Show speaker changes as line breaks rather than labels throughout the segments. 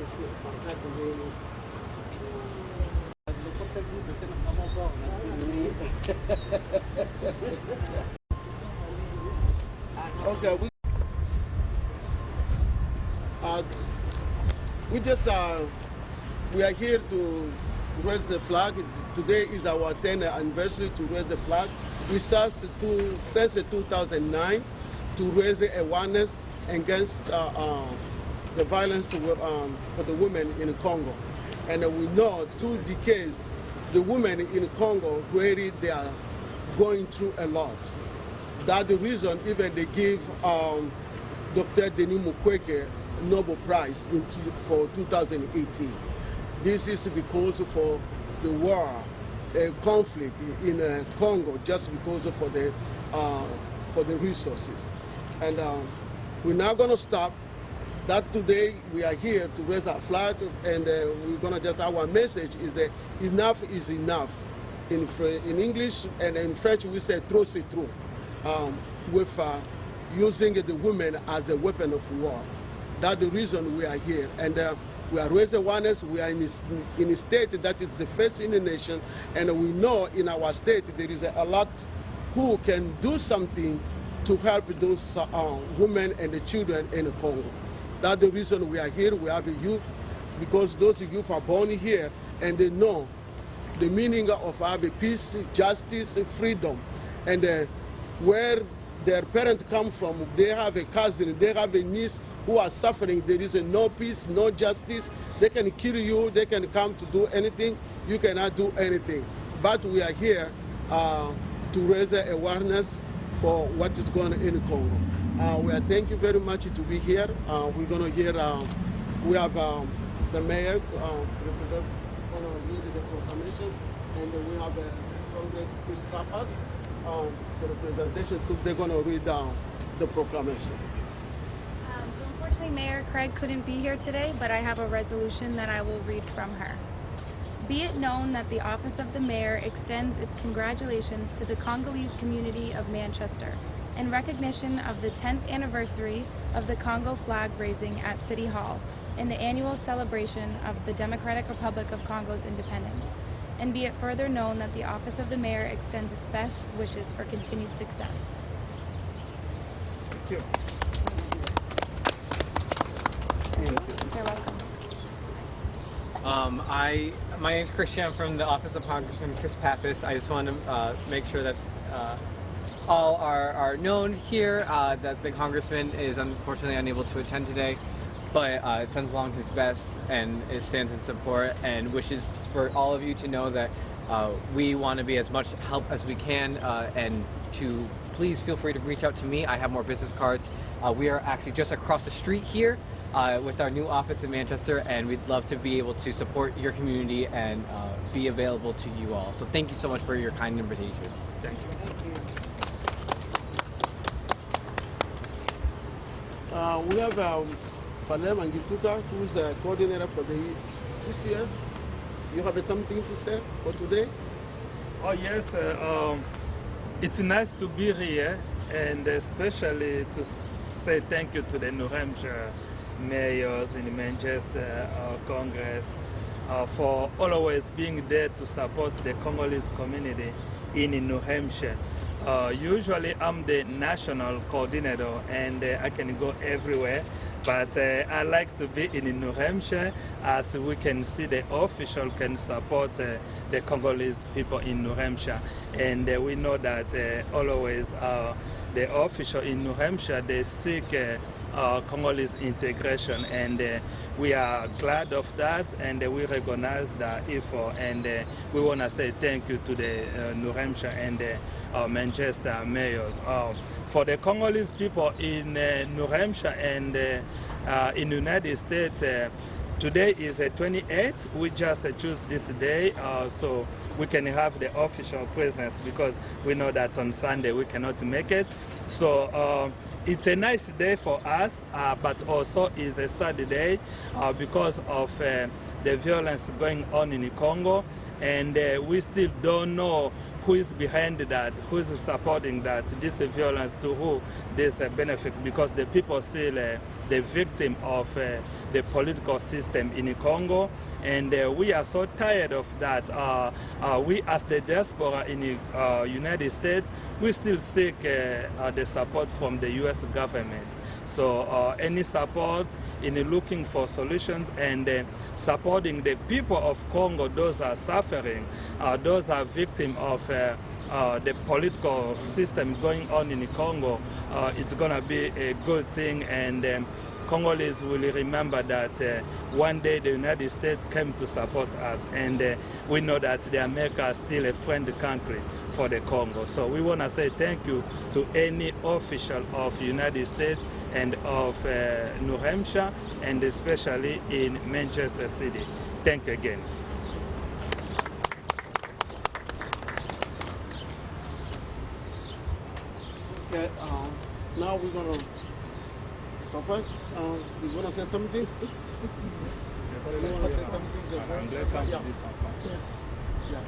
Okay, we are here to raise the flag. Today is our 10th anniversary to raise the flag. We started since 2009 to raise awareness against the violence for the women in Congo. And we know 2 decades, the women in Congo really they are going through a lot. That's the reason even they give Dr. Denis Mukwege Nobel Prize for 2018. This is because for the war, conflict in Congo, just because for the resources. And we're not going to stop. That today we are here to raise our flag, and we're going to just, our message is that enough is enough. In English and in French we say trop c'est trop, with using the women as a weapon of war. That's the reason we are here. And we are raising awareness. We are in a state that is the first in the nation, and we know in our state there is a lot who can do something to help those women and the children in Congo. That's the reason we are here. We have a youth, because those youth are born here and they know the meaning of having peace, justice, freedom. And where their parents come from, they have a cousin, they have a niece who are suffering. There is no peace, no justice. They can kill you, they can come to do anything. You cannot do anything. But we are here to raise awareness for what is going on in Congo. Thank you very much to be here. We're going to hear, we have the mayor represent, going to read the proclamation, and we have Congress Chris Papas, the representation, they're going to read the proclamation.
So unfortunately, Mayor Craig couldn't be here today, but I have a resolution that I will read from her. Be it known that the Office of the Mayor extends its congratulations to the Congolese community of Manchester in recognition of the 10th anniversary of the Congo flag raising at City Hall in the annual celebration of the Democratic Republic of Congo's independence. And be it further known that the Office of the Mayor extends its best wishes for continued success.
Thank you.
You're welcome.
My name is Christian. I'm from the Office of Congressman Chris Pappas. I just want to make sure that all are known here that the Congressman is unfortunately unable to attend today, but sends along his best and stands in support and wishes for all of you to know that we want to be as much help as we can, and to please feel free to reach out to me. I have more business cards. We are actually just across the street here with our new office in Manchester, and we'd love to be able to support your community and be available to you all. So thank you so much for your kind invitation.
Thank you.
We have Palem Angituka, who is a coordinator for the CCS. You have something to say for today?
Oh yes, it's nice to be here, and especially to say thank you to the New Hampshire mayors in Manchester, Congress, for always being there to support the Congolese community in New Hampshire. Usually I'm the national coordinator, and I can go everywhere, but I like to be in New Hampshire, as we can see the official can support the Congolese people in New Hampshire. And we know that always the official in New Hampshire, they seek Congolese integration, and we are glad of that, and we recognize the effort, and we want to say thank you to the New Hampshire and Manchester mayors. For the Congolese people in New Hampshire and in the United States, today is the 28th. We just choose this day so we can have the official presence, because we know that on Sunday we cannot make it. So it's a nice day for us, but also is a sad day because of the violence going on in Congo, and we still don't know who is behind that, who is supporting that, this violence, to who this benefit, because the people still the victim of the political system in Congo, and we are so tired of that. We as the diaspora in the United States, we still seek the support from the U.S. government. So any support in looking for solutions and supporting the people of Congo, those are suffering, those are victims of the political system going on in Congo, it's going to be a good thing, and Congolese will remember that one day the United States came to support us, and we know that the America is still a friendly country for the Congo. So we want to say thank you to any official of the United States and of New Hampshire, and especially in Manchester City. Thank you again.
Okay, now we're gonna, Papa, you wanna say something? You wanna say something? Yeah.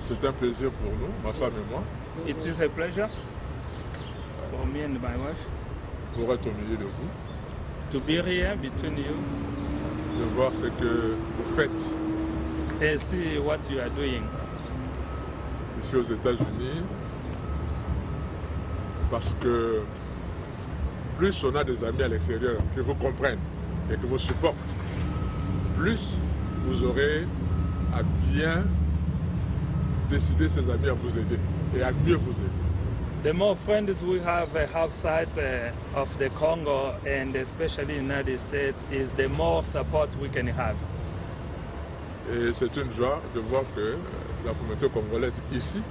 C'est un plaisir pour nous, ma femme et moi,
It is a pleasure for me and my wife
pour être au milieu de vous,
to be here between you
de voir ce que vous faites
and see what you are doing
ici aux États-Unis, parce que plus on a des amis à l'extérieur qui vous comprennent et qui vous supportent, plus vous aurez à bien décider ces amis à vous aider et à mieux vous aider.
The more friends we have outside of the Congo, and especially United States, is the more support we can have.
Et c'est une joie de voir que la communauté congolaise ici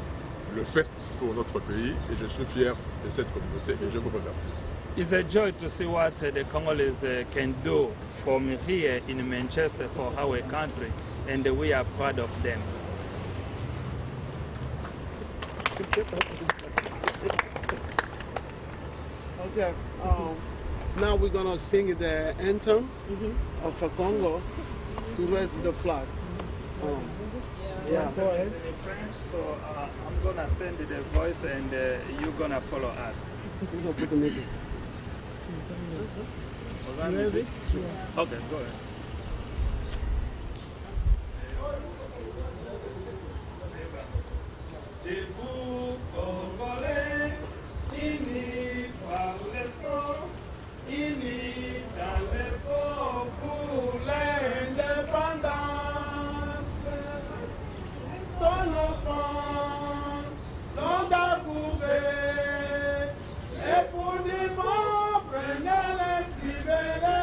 le fait pour notre pays, et je suis fier de cette communauté et je vous remercie.
It's a joy to see what the Congolese can do from here in Manchester for our country, and we are proud of them.
Okay, now we're gonna sing the anthem of Congo to raise the flag. Yeah, go ahead.
It's in French, so I'm gonna send the voice, and you're gonna follow us.
We're gonna put the music.
Was that music? Okay, go ahead. Debout Congolais, unis par l'espoir, unis dans l'effort pour l'indépendance. Son enfant, l'on a coupé, et pour dimanche, prenez l'imprimé là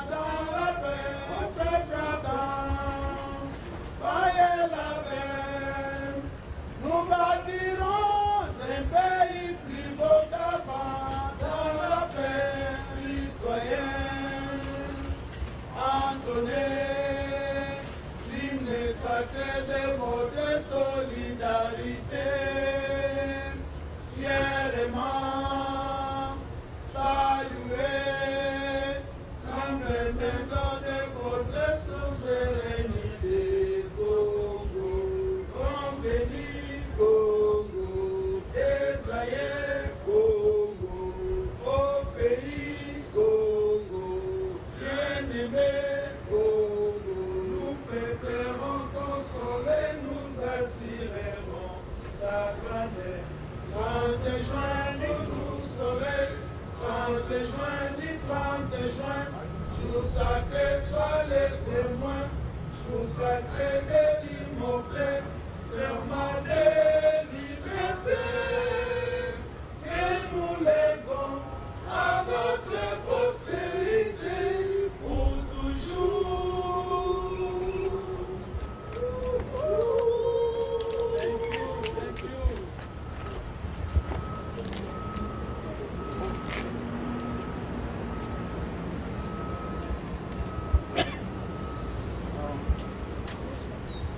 dans la paix, peuple ardent, soyez la paix. Nous bâtirons un pays plus beau qu'avant dans la paix citoyenne. Entonnez l'hymne sacré de votre solidarité. Fièrement saluez l'emblème de votre souveraineté. Congo, comme béni Congo, Esaïe Congo, au pays Congo, bien-aimé Congo, nous préférons consoler, nous assurerons ta grandeur. 30 juin, nous soleil, 30 juin, du 30 juin, jour sacré, sois les témoins, jour sacré de l'immortel, serment de liberté, que nous léguons à notre postérité pour toujours. Thank you, thank you.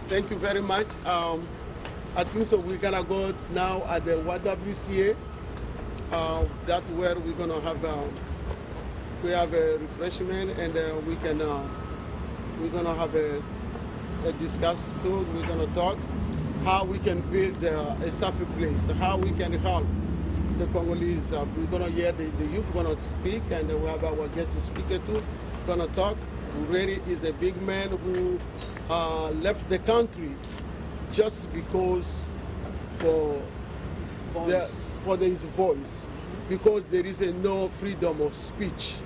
Thank you very much. I think so we're gonna go now at the YWCA. That's where we're gonna have we have a refreshment, and we can we're gonna have a discuss too. We're going to talk how we can build a safe place, how we can help the Congolese. We're going to hear the youth going to speak, and we have our guest speaker too going to talk. Really is a big man who left the country just because for his voice, because there is no freedom of speech.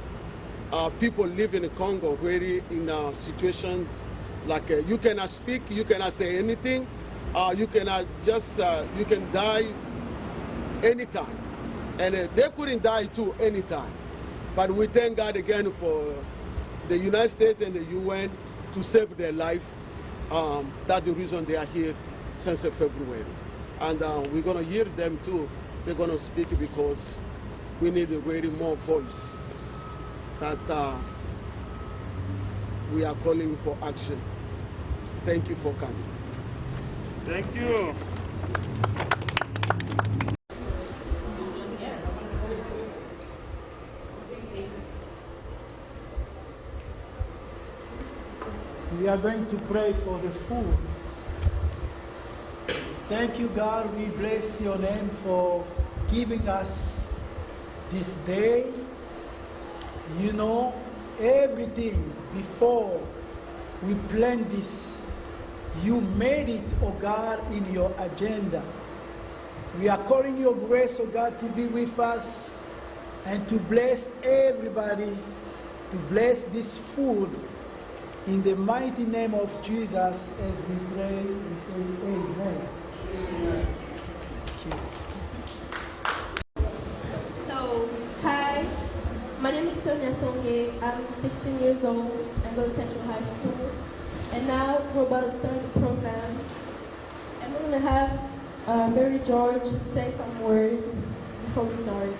People live in Congo really in a situation like you cannot speak, you cannot say anything, you cannot just you can die anytime, and they couldn't die too anytime. But we thank God again for the United States and the UN to save their life. That's the reason they are here since February. And we're going to hear them too. They're going to speak because we need really more voice that we are calling for action. Thank you for coming.
Thank you.
We are going to pray for the food. Thank you, God. We bless your name for giving us this day. You know everything before we planned this. You made it, oh God, in your agenda. We are calling your grace, oh God, to be with us and to bless everybody, to bless this food. In the mighty name of Jesus, as we pray, we say amen. Amen.
So, hi, my name is Sonia Songe. I'm 16 years old. I go to Central High School. And now we're about to start the program. And we're going to have Mary George say some words before we start.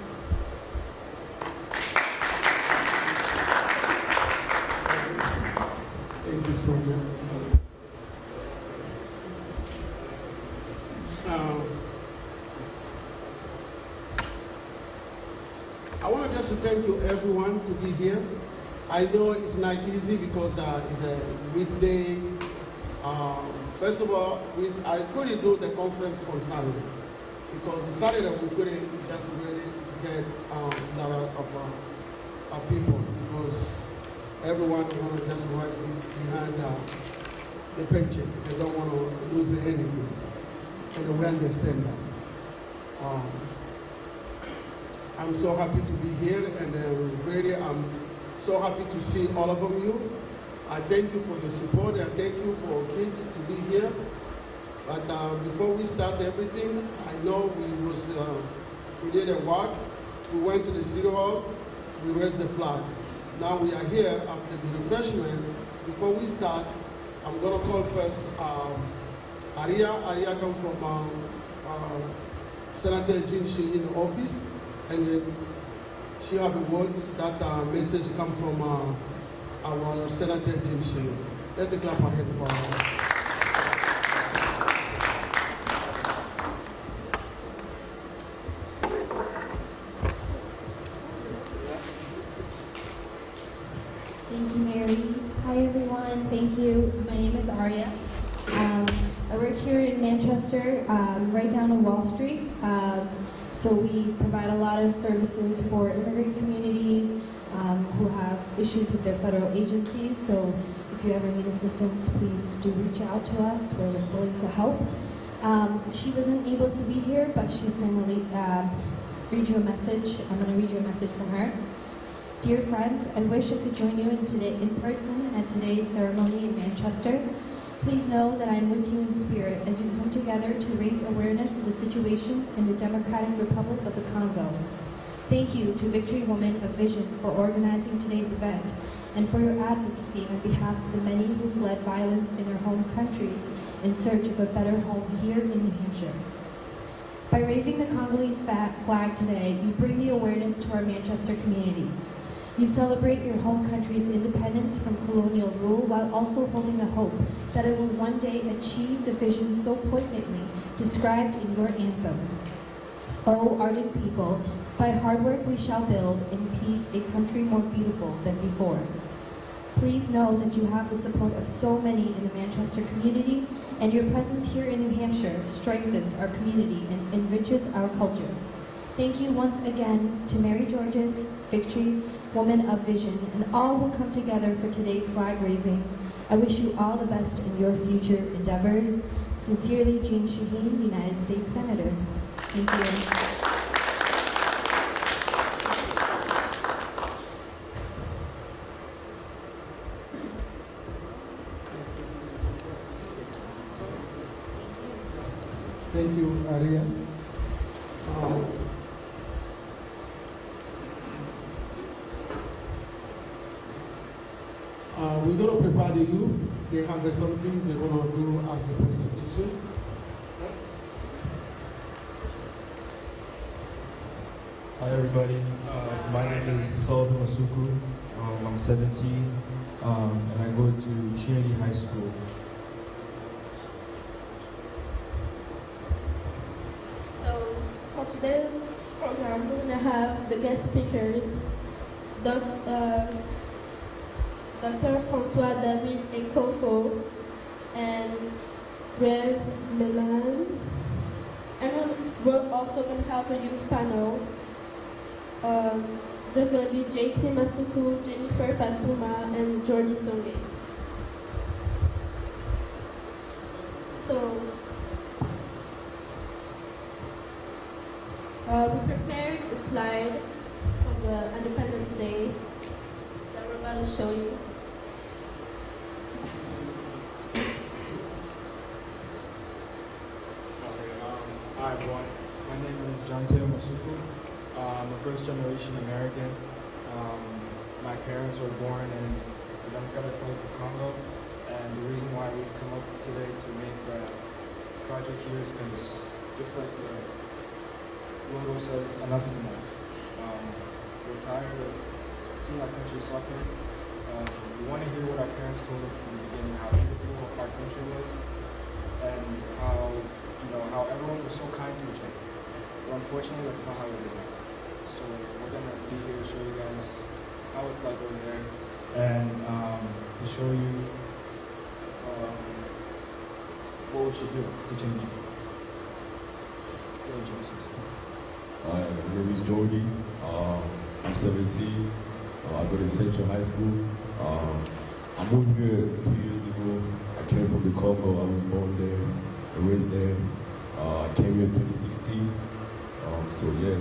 Thank you so much. I want to just thank you everyone to be here. I know it's not easy because it's a weekday. First of all, I couldn't do the conference on Saturday because on Saturday we couldn't just really get a lot of people because everyone want to just run behind the paycheck. They don't want to lose anything. And we understand that. I'm so happy to be here, and really I'm so happy to see all of you. I thank you for your support. I thank you for kids to be here. But before we start everything, I know we did a walk. We went to the City Hall. We raised the flag. Now we are here after the refreshment. Before we start, I'm going to call first Aria. Aria comes from Senator Jean Shi office, and then she have a word. That message comes from our Senator Jean Shi. Let's clap our hand for her.
Thank you, Mary. Hi, everyone. Thank you. My name is Aria. I work here in Manchester, right down on Wall Street. So we provide a lot of services for immigrant communities who have issues with their federal agencies. So if you ever need assistance, please do reach out to us. We're willing to help. She wasn't able to be here, but she's going to read you a message. I'm going to read you a message from her. Dear friends, I wish I could join you in person at today's ceremony in Manchester. Please know that I am with you in spirit as you come together to raise awareness of the situation in the Democratic Republic of the Congo. Thank you to Victory Women of Vision for organizing today's event and for your advocacy on behalf of the many who fled violence in their home countries in search of a better home here in New Hampshire. By raising the Congolese flag today, you bring the awareness to our Manchester community. You celebrate your home country's independence from colonial rule while also holding the hope that it will one day achieve the vision so poignantly described in your anthem. O ardent people, by hard work we shall build in peace a country more beautiful than before. Please know that you have the support of so many in the Manchester community, and your presence here in New Hampshire strengthens our community and enriches our culture. Thank you once again to Mary Georges, Victory, Woman of Vision, and all who come together for today's flag raising. I wish you all the best in your future endeavors. Sincerely, Jean Shaheen, United States Senator. Thank you.
Thank you, Aria. We're going to prepare the youth. They have something they're going to do as a presentation.
Hi everybody, my name is Sullivan Masuku. I'm 17 and I go to Trinity High School.
So for today's program, we're going to have the guest speakers, Dr. François David Ekofo and Rev Milan. And we're also going to have a youth panel. There's going to be JT Masuku, Jennifer Fatuma, and Jordi Songe. So, we prepared a slide for the Independence Day that we're about to show you.
Hi everyone, my name is John Teo Masuku. I'm a first-generation American. My parents were born in the Democratic Republic of Congo, and the reason why we've come up today to make the project here is because, just like the logo says, enough is enough. We're tired of seeing our country suffer. We want to hear what our parents told us in the beginning, how beautiful our country was, and how everyone was so kind to each other. But unfortunately, that's not how it is now. So we're gonna be here to show you guys how it's like over there, and to show you what we should do to change it. Still introduce yourself.
Hi, my name is Jordi. I'm 17. I go to Central High School. I moved here 2 years ago. I came from the Congo. I was born there, raised there. I came here in 2016. So yeah.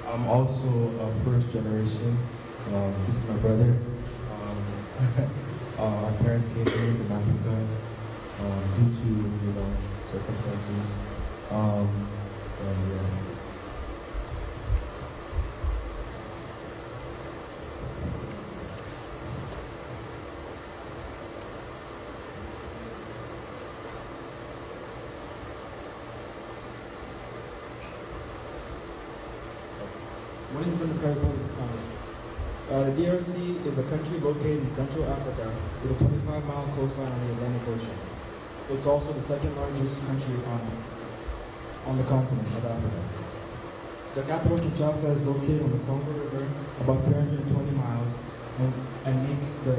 I'm also a first generation. This is my brother. Our parents came here from Africa due to circumstances. Yeah.
What is the Democratic Republic of Congo? The DRC is a country located in Central Africa with a 25-mile coastline on the Atlantic Ocean. It's also the second largest country on the continent of Africa. The capital, Kinshasa, is located on the Congo River, about 320 miles, and makes the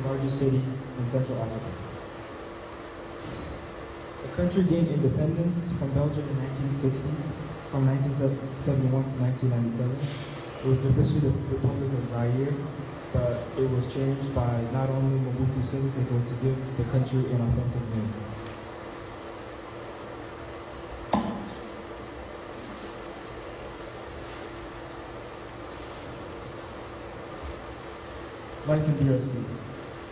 largest city in Central Africa. The country gained independence from Belgium in 1960. From 1971 to 1997. It was officially the Republic of Zaire, but it was changed by not only Mobutu Sese Seko to give the country an authentic name. Life in DRC.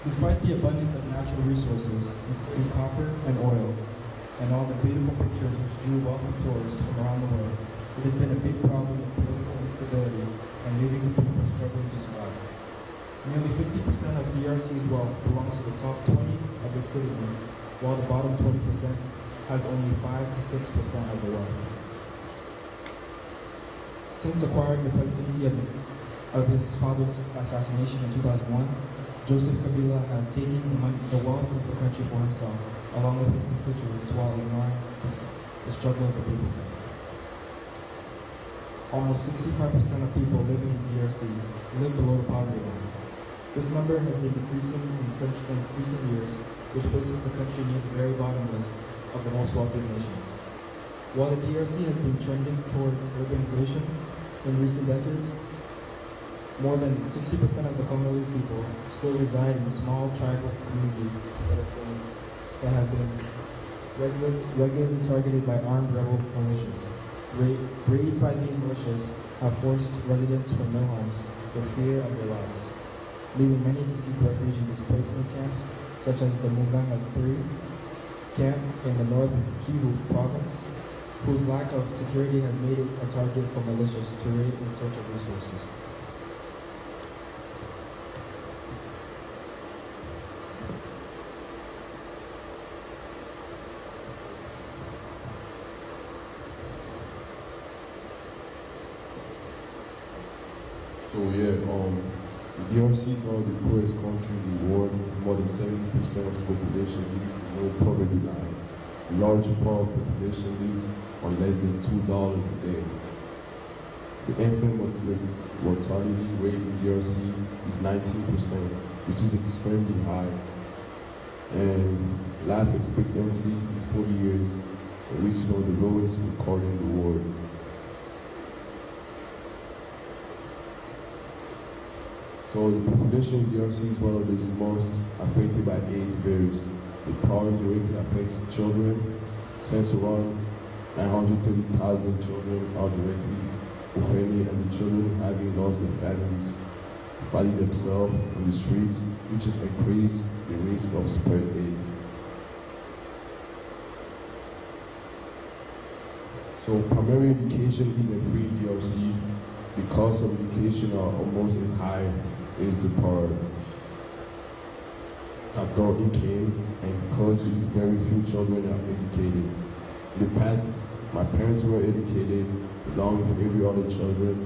Despite the abundance of natural resources, including copper and oil, and all the beautiful pictures which drew wealthy tourists from around the world, it has been a big problem of political instability and leaving the people struggling to survive. Nearly 50% of DRC's wealth belongs to the top 20 of its citizens, while the bottom 20% has only 5 to 6% of the wealth. Since acquiring the presidency of his father's assassination in 2001, Joseph Kabila has taken the wealth of the country for himself, along with his constituents, while ignoring the struggle of the people. Almost 65% of people living in DRC live below the poverty line. This number has been decreasing in recent years, which places the country near the very bottom list of the most wealthy nations. While the DRC has been trending towards urbanization in recent decades, more than 60% of the Congolese people still reside in small tribal communities that have been regularly targeted by armed rebel militias. Raids by these militias have forced residents from their homes for fear of their lives, leaving many to seek refuge in displacement camps, such as the Muganga 3 camp in the North Kivu province, whose lack of security has made it a target for militias to raid in search of resources.
So yeah, the DRC is one of the poorest countries in the world, with more than 70% of its population living below poverty line. A large part of the population lives on less than $2 a day. The infant mortality rate in DRC is 19%, which is extremely high. And life expectancy is 40 years, which is one of the lowest recorded in the world. So the population of DRC is one of the most affected by AIDS virus. The problem directly affects children, since around 930,000 children are directly offended, and the children having lost their families, finding themselves on the streets, which has increased the risk of spread AIDS. So primary education isn't free in DRC. The cost of education are almost as high as the per adult income, and because it is very few children are educated. In the past, my parents were educated along with every other children.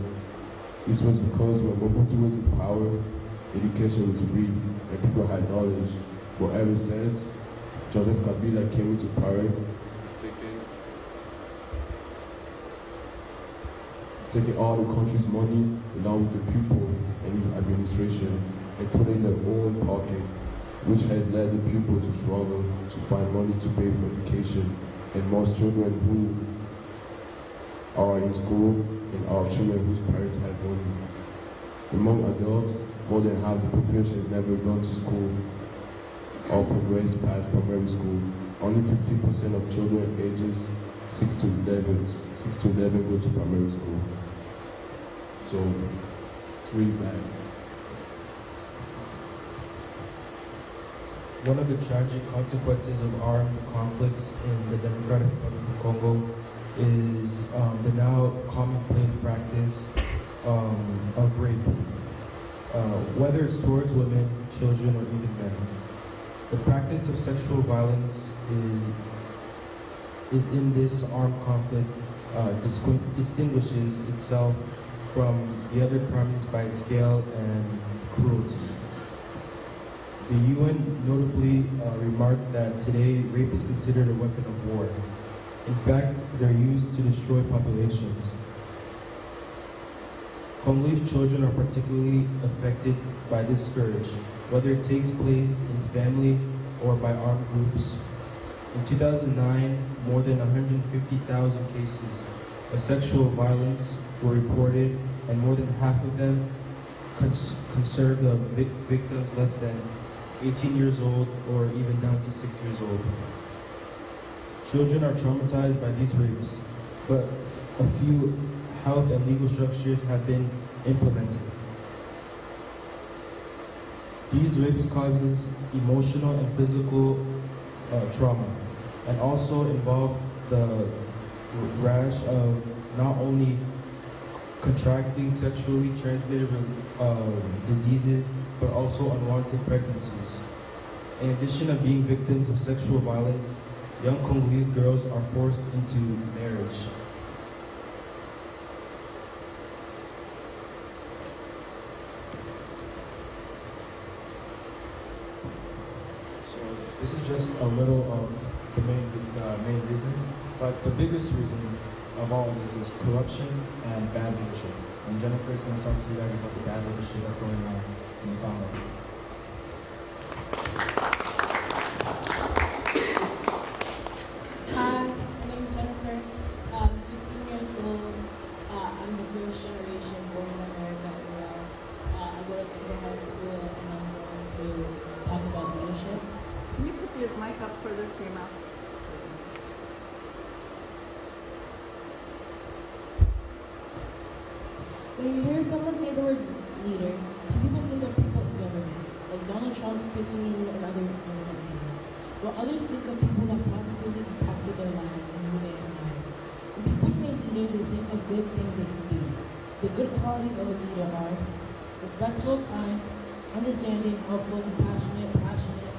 This was because when Mobutu was in power, education was free and people had knowledge. But ever since Joseph Kabila came into power, he's taking all the country's money along with the people and his administration and put it in their own pocket, which has led the people to struggle to find money to pay for education. And most children who are in school and are children whose parents have money. Among adults, more than half the population has never gone to school or progressed past primary school. Only 15% of children ages 6 to 11 go to primary school. So it's really bad.
One of the tragic consequences of armed conflicts in the Democratic Republic of Congo is the now commonplace practice of rape, whether it's towards women, children, or even men. The practice of sexual violence is in this armed conflict distinguishes itself from the other crimes by its scale and cruelty. The UN notably remarked that today rape is considered a weapon of war. In fact, they're used to destroy populations. Congolese children are particularly affected by this scourge, whether it takes place in family or by armed groups. In 2009, more than 150,000 cases of sexual violence were reported, and more than half of them concerned the victims less than 18 years old or even down to 6 years old. Children are traumatized by these rapes, but a few health and legal structures have been implemented. These rapes causes emotional and physical trauma, and also involve the rash of not only contracting sexually transmitted diseases, but also unwanted pregnancies. In addition to being victims of sexual violence, young Congolese girls are forced into marriage. So this is just a little of the main reasons, but the biggest reason
of all of this is corruption and bad leadership. And Jennifer is going to talk to you guys about the bad leadership that's going on in the Congo.
Hi, my name is Jennifer. 15 years old. I'm the first generation born in America as well. I go to Central High School and I'm going to talk about leadership.
Can you put the mic up further to your mouth?
When you hear someone say the word leader, some people think of people in government, like Donald Trump, Christine, and other government leaders. While others think of people that positively impacted their lives and who they admire. When people say leader, they think of good things they can do. The good qualities of a leader are respectful, kind, understanding, helpful, compassionate, passionate,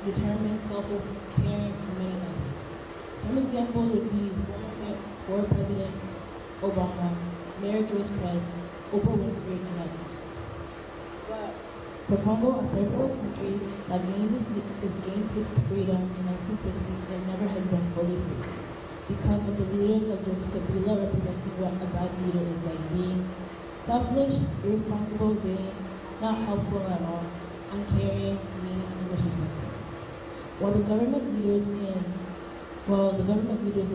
determined, selfless, caring, and many others. Some examples would be former President Obama, Mayor Joyce Craig, Oprah Winfrey, and others. But for Congo, a third world country that gained its freedom in 1960, it never has been fully free. Because of the leaders like Joseph Kabila representing what a bad leader is like, being selfish, irresponsible, vain, not helpful at all, uncaring, mean, and disrespectful. While the government leaders live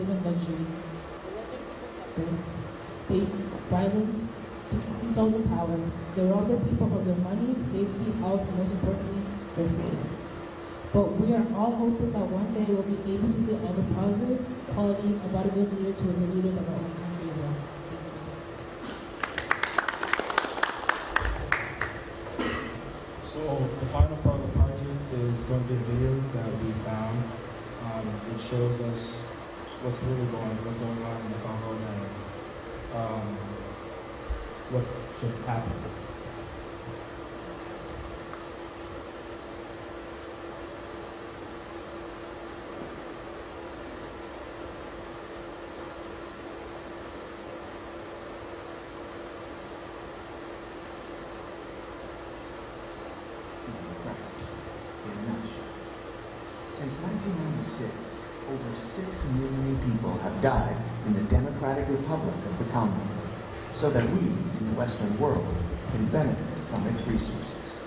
in luxury, they violence to keep themselves in power. They rob the people of their money, safety, health, and most importantly, their freedom. But we are all hoping that one day we'll be able to see all the positive qualities about a good leader to the leaders of our own country as well.
So the final part of the project is going to be a video that we found. It shows us what's going on in the Congo and what should happen.
Crisis, in a nutshell. Since 1996, over 6 million people have died in the Democratic Republic of the Congo, so that we, in the Western world, can benefit from its resources.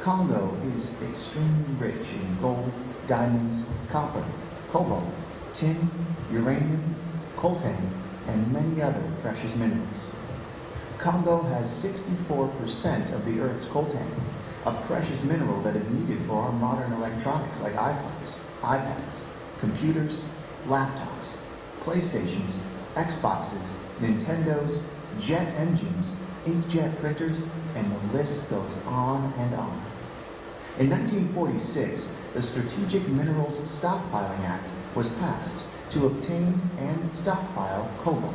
Congo is extremely rich in gold, diamonds, copper, cobalt, tin, uranium, coltan, and many other precious minerals. Congo has 64% of the Earth's coltan, a precious mineral that is needed for our modern electronics like iPhones, iPads, computers, laptops, PlayStations, Xboxes, Nintendos, jet engines, inkjet printers, and the list goes on and on. In 1946, the Strategic Minerals Stockpiling Act was passed to obtain and stockpile cobalt.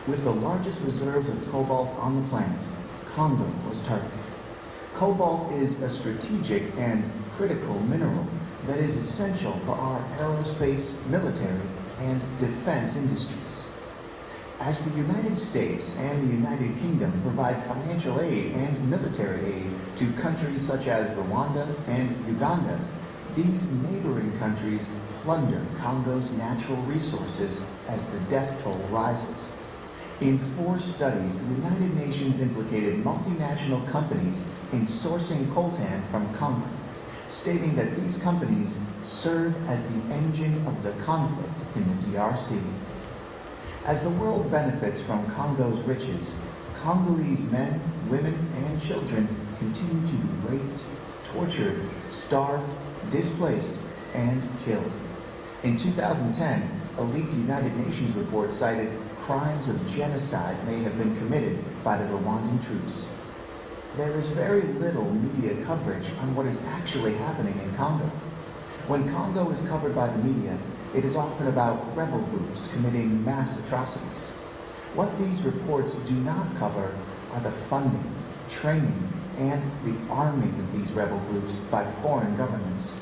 With the largest reserves of cobalt on the planet, Congo was targeted. Cobalt is a strategic and critical mineral that is essential for our aerospace, military, and defense industries. As the United States and the United Kingdom provide financial aid and military aid to countries such as Rwanda and Uganda, these neighboring countries plunder Congo's natural resources as the death toll rises. In 4 studies, the United Nations implicated multinational companies in sourcing coltan from Congo, stating that these companies serve as the engine of the conflict in the DRC. As the world benefits from Congo's riches, Congolese men, women, and children continue to be raped, tortured, starved, displaced, and killed. In 2010, a leaked United Nations report cited crimes of genocide may have been committed by the Rwandan troops. There is very little media coverage on what is actually happening in Congo. When Congo is covered by the media, it is often about rebel groups committing mass atrocities. What these reports do not cover are the funding, training, and the arming of these rebel groups by foreign governments.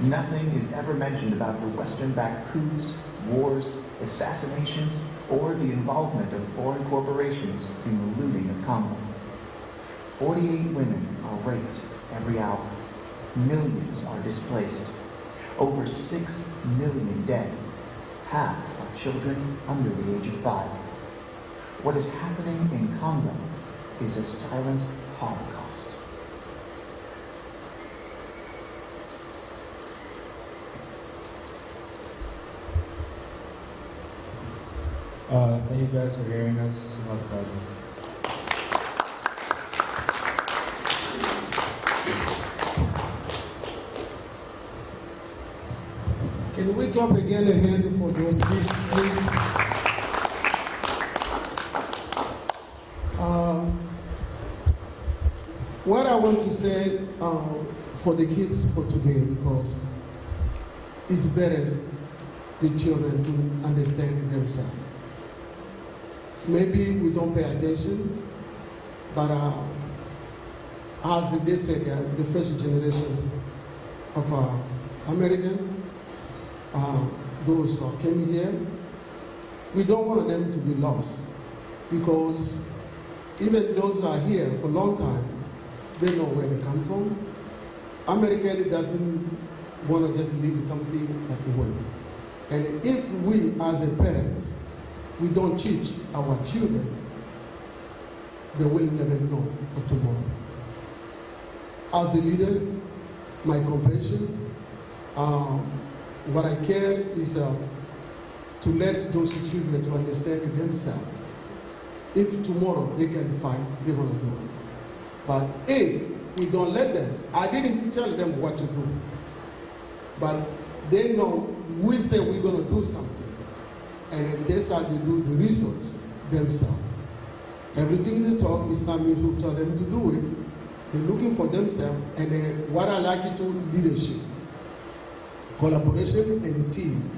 Nothing is ever mentioned about the Western-backed coups, wars, assassinations, or the involvement of foreign corporations in the looting of Congo. 48 women are raped every hour. Millions are displaced. Over 6 million dead. half are children under the age of 5. What is happening in Congo is a silent Holocaust.
Thank you guys for hearing us. Not a problem.
Can we clap again a hand for those kids, please? What I want to say for the kids for today, because it's better the children to understand themselves. Maybe we don't pay attention, but as they said, the first generation of American, those who came here, we don't want them to be lost, because even those who are here for a long time, they know where they come from. American doesn't want to just leave something like the way. And if we as a parent, we don't teach our children, they will never know for tomorrow. As a leader, my compassion, what I care is to let those children to understand themselves. If tomorrow they can fight, they're going to do it. But if we don't let them, I didn't tell them what to do, but they know we say we're going to do something, and they start to do the research themselves. Everything they talk is not me who tell them to do it. They're looking for themselves, and what I like it to leadership, collaboration, and a team.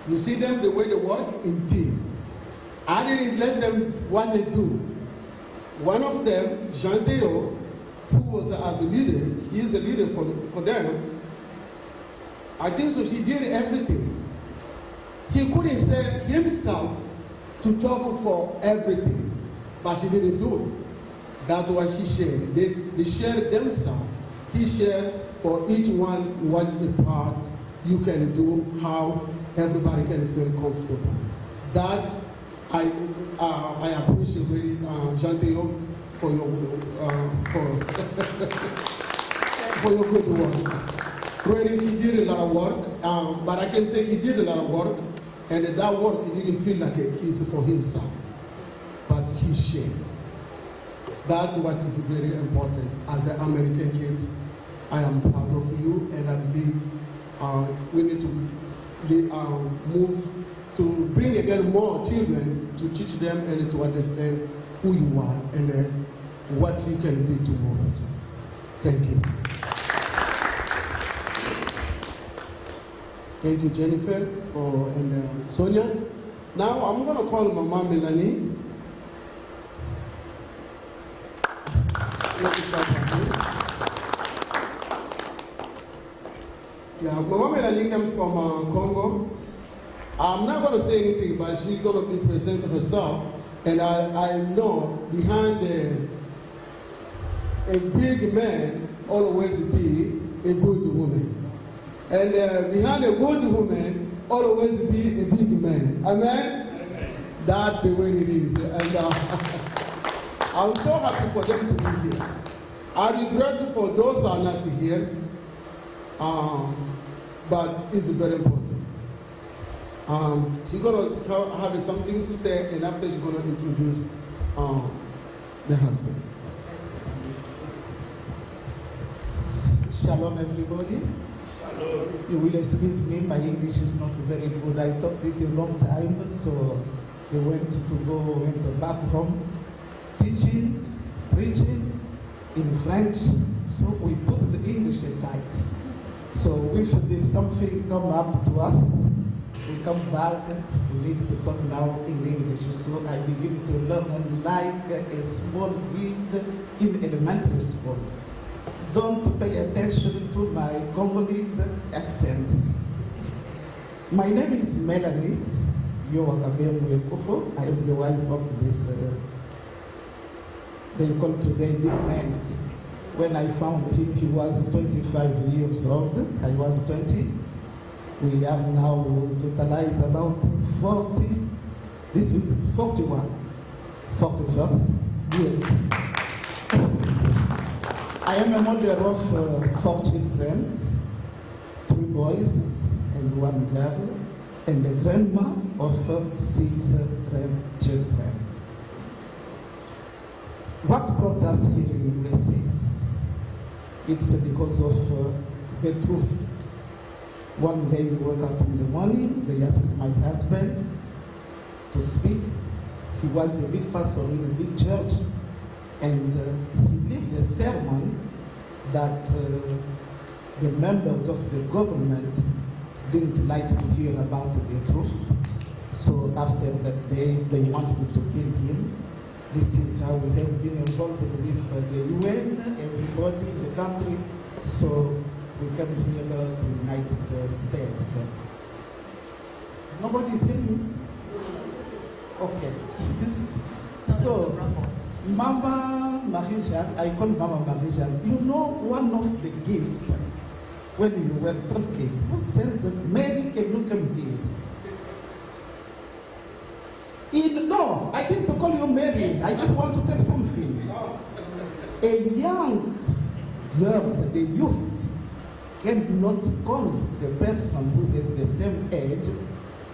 You see them the way they work in team. I didn't let them what they do. One of them, Jean Theo, who was as a leader, he is a leader for them. I think so. She did everything. He couldn't say himself to talk for everything, but she didn't do it. That's what she shared. They shared themselves. He shared for each one what the part you can do, how everybody can feel comfortable. That I appreciate very Jean Theo for your for your good work. Really, he did a lot of work, but I can say he did a lot of work, and that work he didn't feel like he's for himself, but he shared. That's what is very important. As an American kids, I am proud of you, and I believe we need to move to bring again more children to teach them and to understand who you are and what you can be tomorrow. Thank you. Thank you, Jennifer, and Sonia. Now I'm going to call Mama Melanie. Yeah, Mama Melanie comes from Congo. I'm not going to say anything, but she's going to be present herself. And I know behind a big man always be a good woman. And behind a good woman always be a big man. Amen? Amen. That's the way it is. And I'm so happy for them to be here. I regret for those who are not here, but it's very important. She's going to have something to say, and after she's going to introduce the husband.
Shalom, everybody. Shalom. You will excuse me, my English is not very good. I taught it a long time, so I went back home, teaching, preaching in French, so we put the English aside. So if something come up to us, we come back, we need to talk now in English. So I begin to learn like a small kid in elementary school. Don't pay attention to my Congolese accent. My name is Melanie Yowakabemwekufo. I am the wife of this, they call today big man. When I found him, he was 25 years old. I was 20. We have now totalized about 41 years. I am a mother of 4 children, 3 boys and 1 girl, and a grandma of 6 grandchildren. What brought us here in USA? It's because of the truth. One day we woke up in the morning, they asked my husband to speak. He was a big pastor in a big church, and he lived a sermon that the members of the government didn't like to hear about the truth. So after that day, they wanted to kill him. This is how we have been involved with the UN, everybody in the country. So we came here to the United States. Nobody is hearing me? Okay. So, Mama Marie-Jeanne, I call Mama Marie-Jeanne. You know, one of the gifts when you were talking, who said, Mary, can you come here? No, I didn't call you Mary. I just want to tell something. A young girl, the youth, cannot call the person who is the same age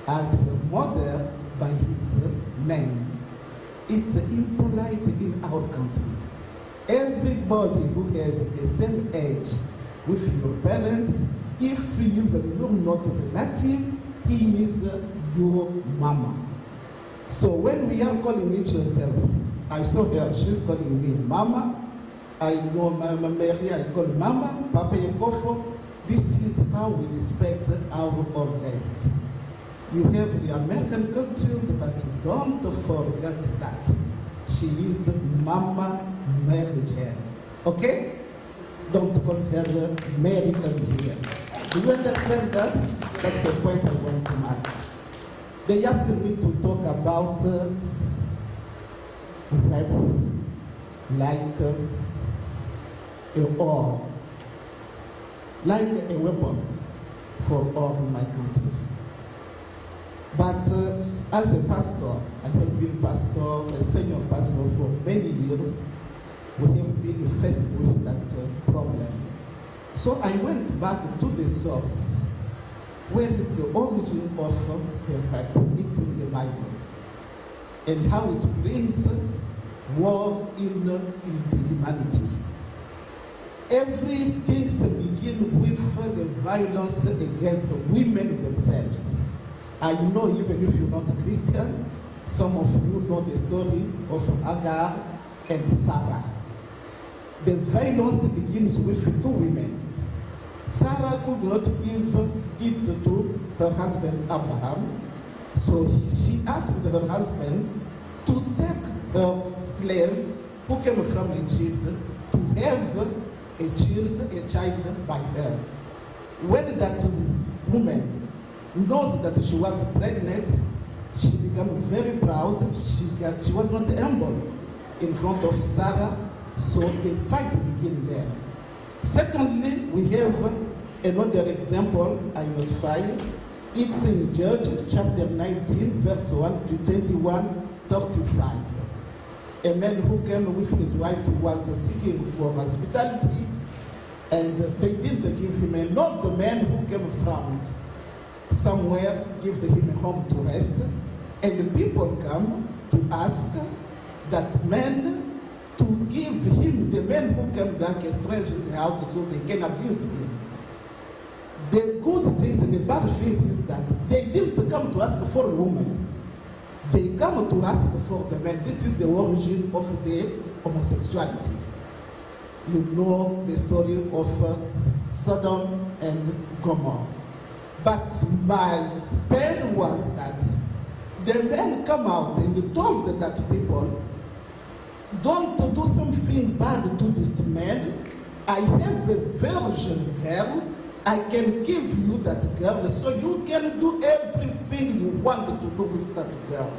as her mother by his name. It's impolite in our country. Everybody who has the same age with your parents, if you're not relative, he is your mama. So when we are calling each other, I saw her, she's calling me mama. I know Mama Mary, I call mama, Papa Yekofo. This is how we respect our oldest. You have the American cultures, but don't forget that. She is Mama Mary-Jeanne. Okay? Don't call her Mary here. Do you understand that? That's the point I want to make. They asked me to talk about like a war, like a weapon for all in my country. But as a pastor, I have been pastor, a senior pastor for many years. We have been faced with that problem. So I went back to the source. Where is the origin of the Bible? It's in the Bible. And how it brings war in the humanity. Everything begins with the violence against women themselves. I know even if you're not a Christian, some of you know the story of Hagar and Sarah. The violence begins with 2 women. Sarah could not give kids to her husband Abraham, so she asked her husband to take her slave who came from Egypt to have a child by her. When that woman knows that she was pregnant, she became very proud. She was not humble in front of Sarah, so the fight began there. Secondly, we have another example I notify. It's in Judges chapter 19, verse 1 to 21, 35. A man who came with his wife was seeking for hospitality, and they didn't give him a lot. The man who came from somewhere give him a home to rest, and the people come to ask that man to give him, the man who came like a stranger in the house, so they can abuse him. The good things and the bad things is that they didn't come to ask for a woman. They come to ask for the man. This is the origin of the homosexuality. You know the story of Sodom and Gomorrah. But my pain was that the men come out and told that people, don't do something bad to this man. I have a virgin girl. I can give you that girl, so you can do everything you want to do with that girl.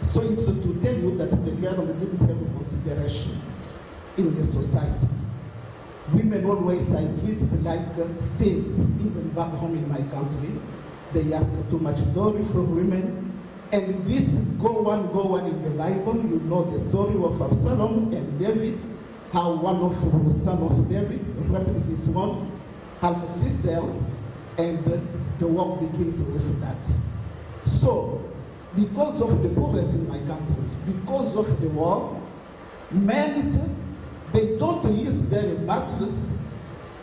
So it's to tell you that the girl didn't have consideration in the society. Women always are treated like things, even back home in my country. They ask too much dowry for women. And this go on in the Bible. You know the story of Absalom and David, how one of the sons of David raped his one half sisters, and the war begins with that. So, because of the poorness in my country, because of the war, men, they don't use their muscles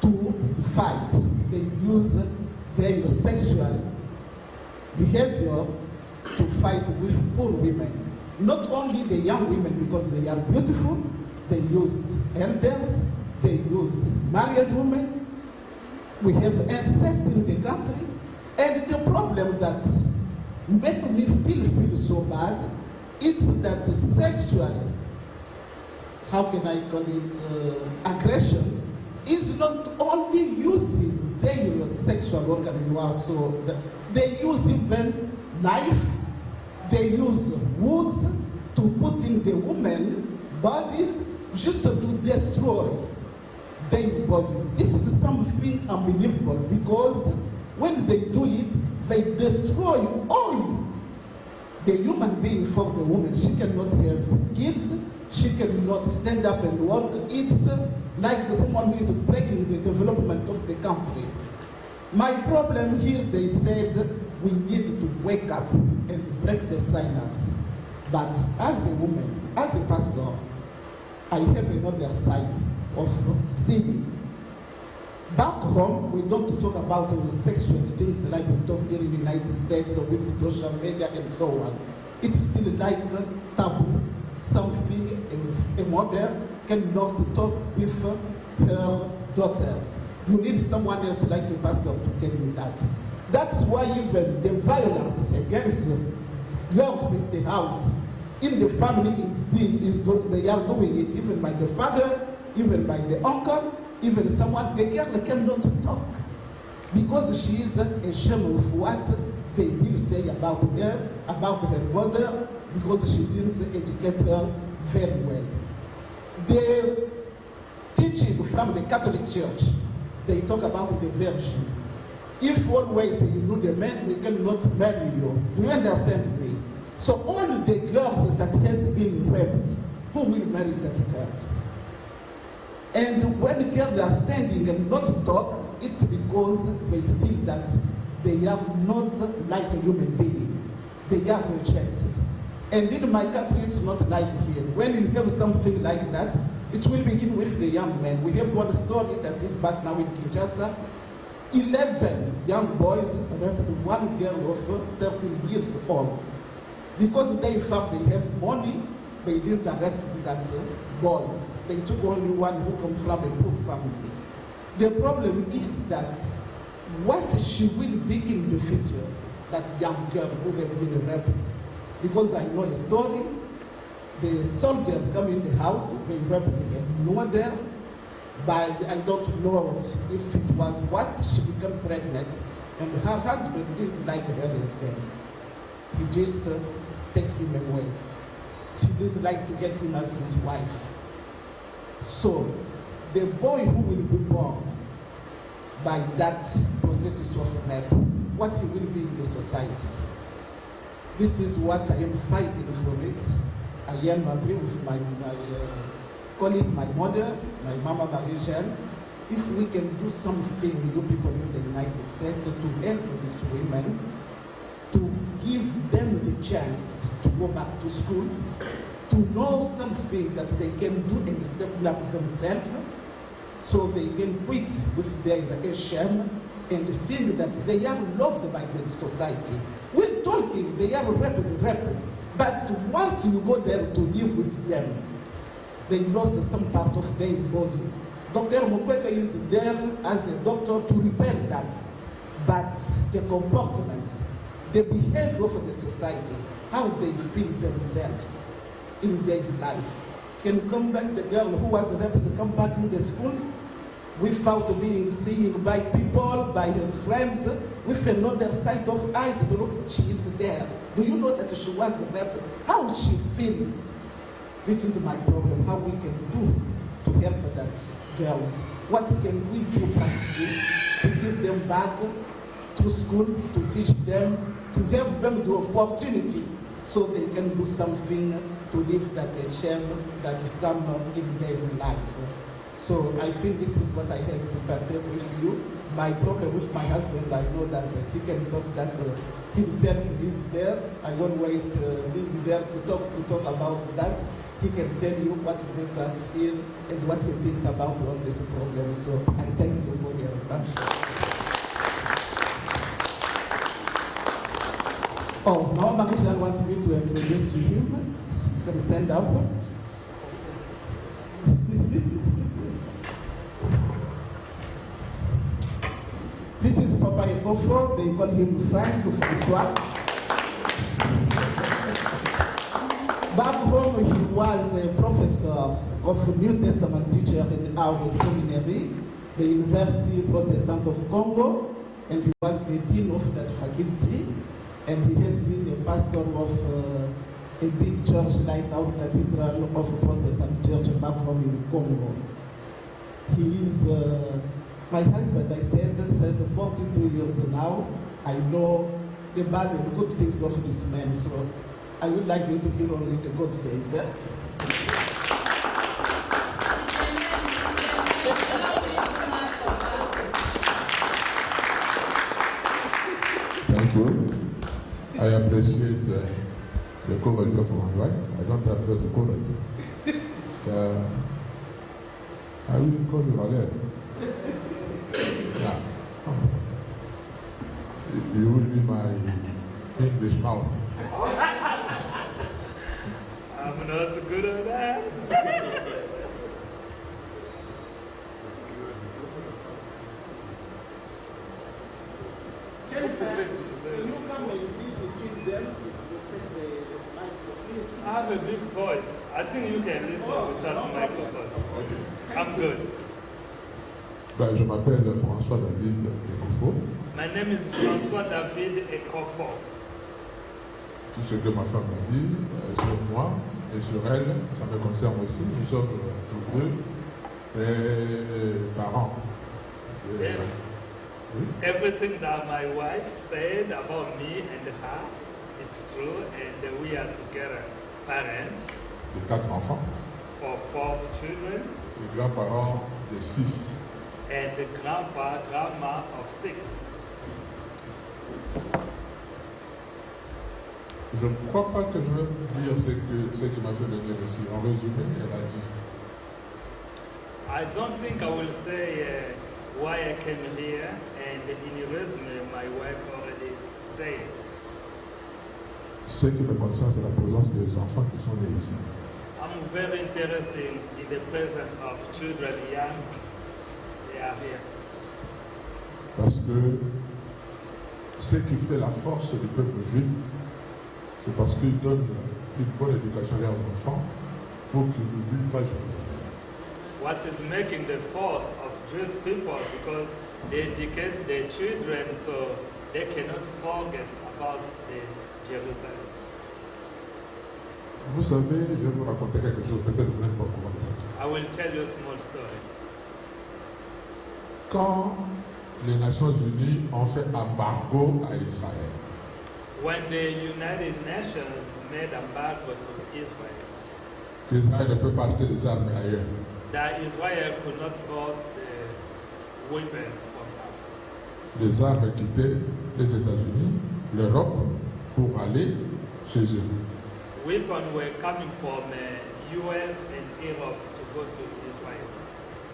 to fight. They use their sexual behavior to fight with poor women. Not only the young women, because they are beautiful, they use elders, they use married women. We have incest in the country, and the problem that make me feel so bad, it's that sexual, how can I call it, aggression, is not only using their sexual organ, you also, they use even knife, they use woods to put in the women bodies just to destroy their bodies. It's something unbelievable, because when they do it, they destroy all the human being for the woman. She cannot have kids, she cannot stand up and work. It's like someone who is breaking the development of the country. My problem here, they said, we need to wake up and break the silence. But as a woman, as a pastor, I have another side of seeing. Back home, we don't talk about sexual things like we talk here in the United States with social media and so on. It's still like taboo, something a mother cannot talk with her daughters. You need someone else like a pastor to tell you that. That's why even the violence against girls in the house, in the family, they are doing it, even by the father, even by the uncle, even someone, the girl cannot talk because she is ashamed of what they will say about her mother, because she didn't educate her very well. The teaching from the Catholic Church, they talk about the virgin. If always you know the man, we cannot marry you. Do you understand me? So all the girls that has been raped, who will marry that girls? And when girls are standing and not talk, it's because they feel that they are not like a human being. They are rejected. And in my country, it's not like here. When you have something like that, it will begin with the young men. We have one story that is back now in Kinshasa. 11 young boys raped one girl of 13 years old. Because they thought they have money, they didn't arrest that boys. They took only one who comes from a poor family. The problem is that what she will be in the future, that young girl who have been raped. Because I know a story, the soldiers come in the house, they rape the mother, but I don't know if it was what, she became pregnant, and her husband didn't like her again. He just take him away. She didn't like to get him as his wife. So the boy who will be born by that process of rape, what he will be in the society. This is what I am fighting for it. I am agree with my colleague, my mother, my mama Marie-Jeanne. If we can do something, you people in the United States, to help these women, to give them the chance to go back to school, to know something that they can do and step up themselves, so they can quit with their shame and think that they are loved by the society. We're talking, they are rapid, but once you go there to live with them, they lost some part of their body. Dr. Mukwege is there as a doctor to repair that, but the comportment, the behavior of the society, how they feel themselves in their life, can come back, the girl who was raped, come back in the school without being seen by people, by her friends, with another side of eyes. She is there. Do you know that she was raped? How would she feel? This is my problem, how we can do to help that girls? What can we do practically to give them back to school, to teach them, to have them the opportunity so they can do something to live that shame that come in their life. So I think this is what I have to partake with you. My problem with my husband, I know that he can talk that himself is there. I always being there to talk about that. He can tell you what makes us here and what he thinks about all this problem. So I thank you for your attention. Oh, now Marisha wants me to introduce you him. You can stand up. This is Papa Ekofo. They call him Frank Francois. Back home, he was a professor of New Testament teacher in our seminary, the University Protestant of Congo, and he was the dean of that faculty. And he has been a pastor of a big church like our Cathedral of Protestant Church back home in Congo. He is my husband, I said, since 42 years now. I know the bad and good things of this man, so I would like you to hear only the good things. Eh?
Thank you. I appreciate the coverage of my wife. I don't have the coverage. I will call you again. Yeah. You will be my English mouth.
I'm not good at that. I have a big voice. I think you can listen without the microphone. Okay. I'm good.
Ben, je m'appelle François David Ekofo.
My name is François David Ekofo.
Tout ce que ma femme m'a dit sur moi et sur elle, ça me concerne aussi. Nous sommes tous deux parents.
Yeah.
Oui?
Everything that my wife said about me and her, it's true, and we are together parents.
De 4 enfants.
For 4 children.
Et grands-parents de 6.
And the grandma of 6.
Je ne crois pas que je vais dire ce qui m'a fait venir ici. En résumé, elle a dit.
I don't think I will say why I came here, and in resume, my wife already said.
Ce qui me concerne, c'est la présence des enfants qui sont nés ici.
I'm very interested in the presence of children young. They are here.
Parce que ce qui fait la force du peuple juif, c'est parce qu'ils donnent une bonne éducation à leurs enfants pour qu'ils n'oublient pas Jérusalem.
What is making the force of Jewish people, because they educate their children so they cannot forget about the Jerusalem.
Vous savez, je vais vous raconter quelque chose, peut-être vous n'êtes pas au courant de ça.
I will tell you a small story.
Quand les Nations Unies ont fait embargo à Israël,
When the United Nations made embargo to Israel,
Israël ne peut pas acheter des armes ailleurs.
that Israel could not bought the weapon from outside.
Les armes quittaient les États-Unis, l'Europe, pour aller chez eux.
Weapons were coming from US and Europe to go to Israel.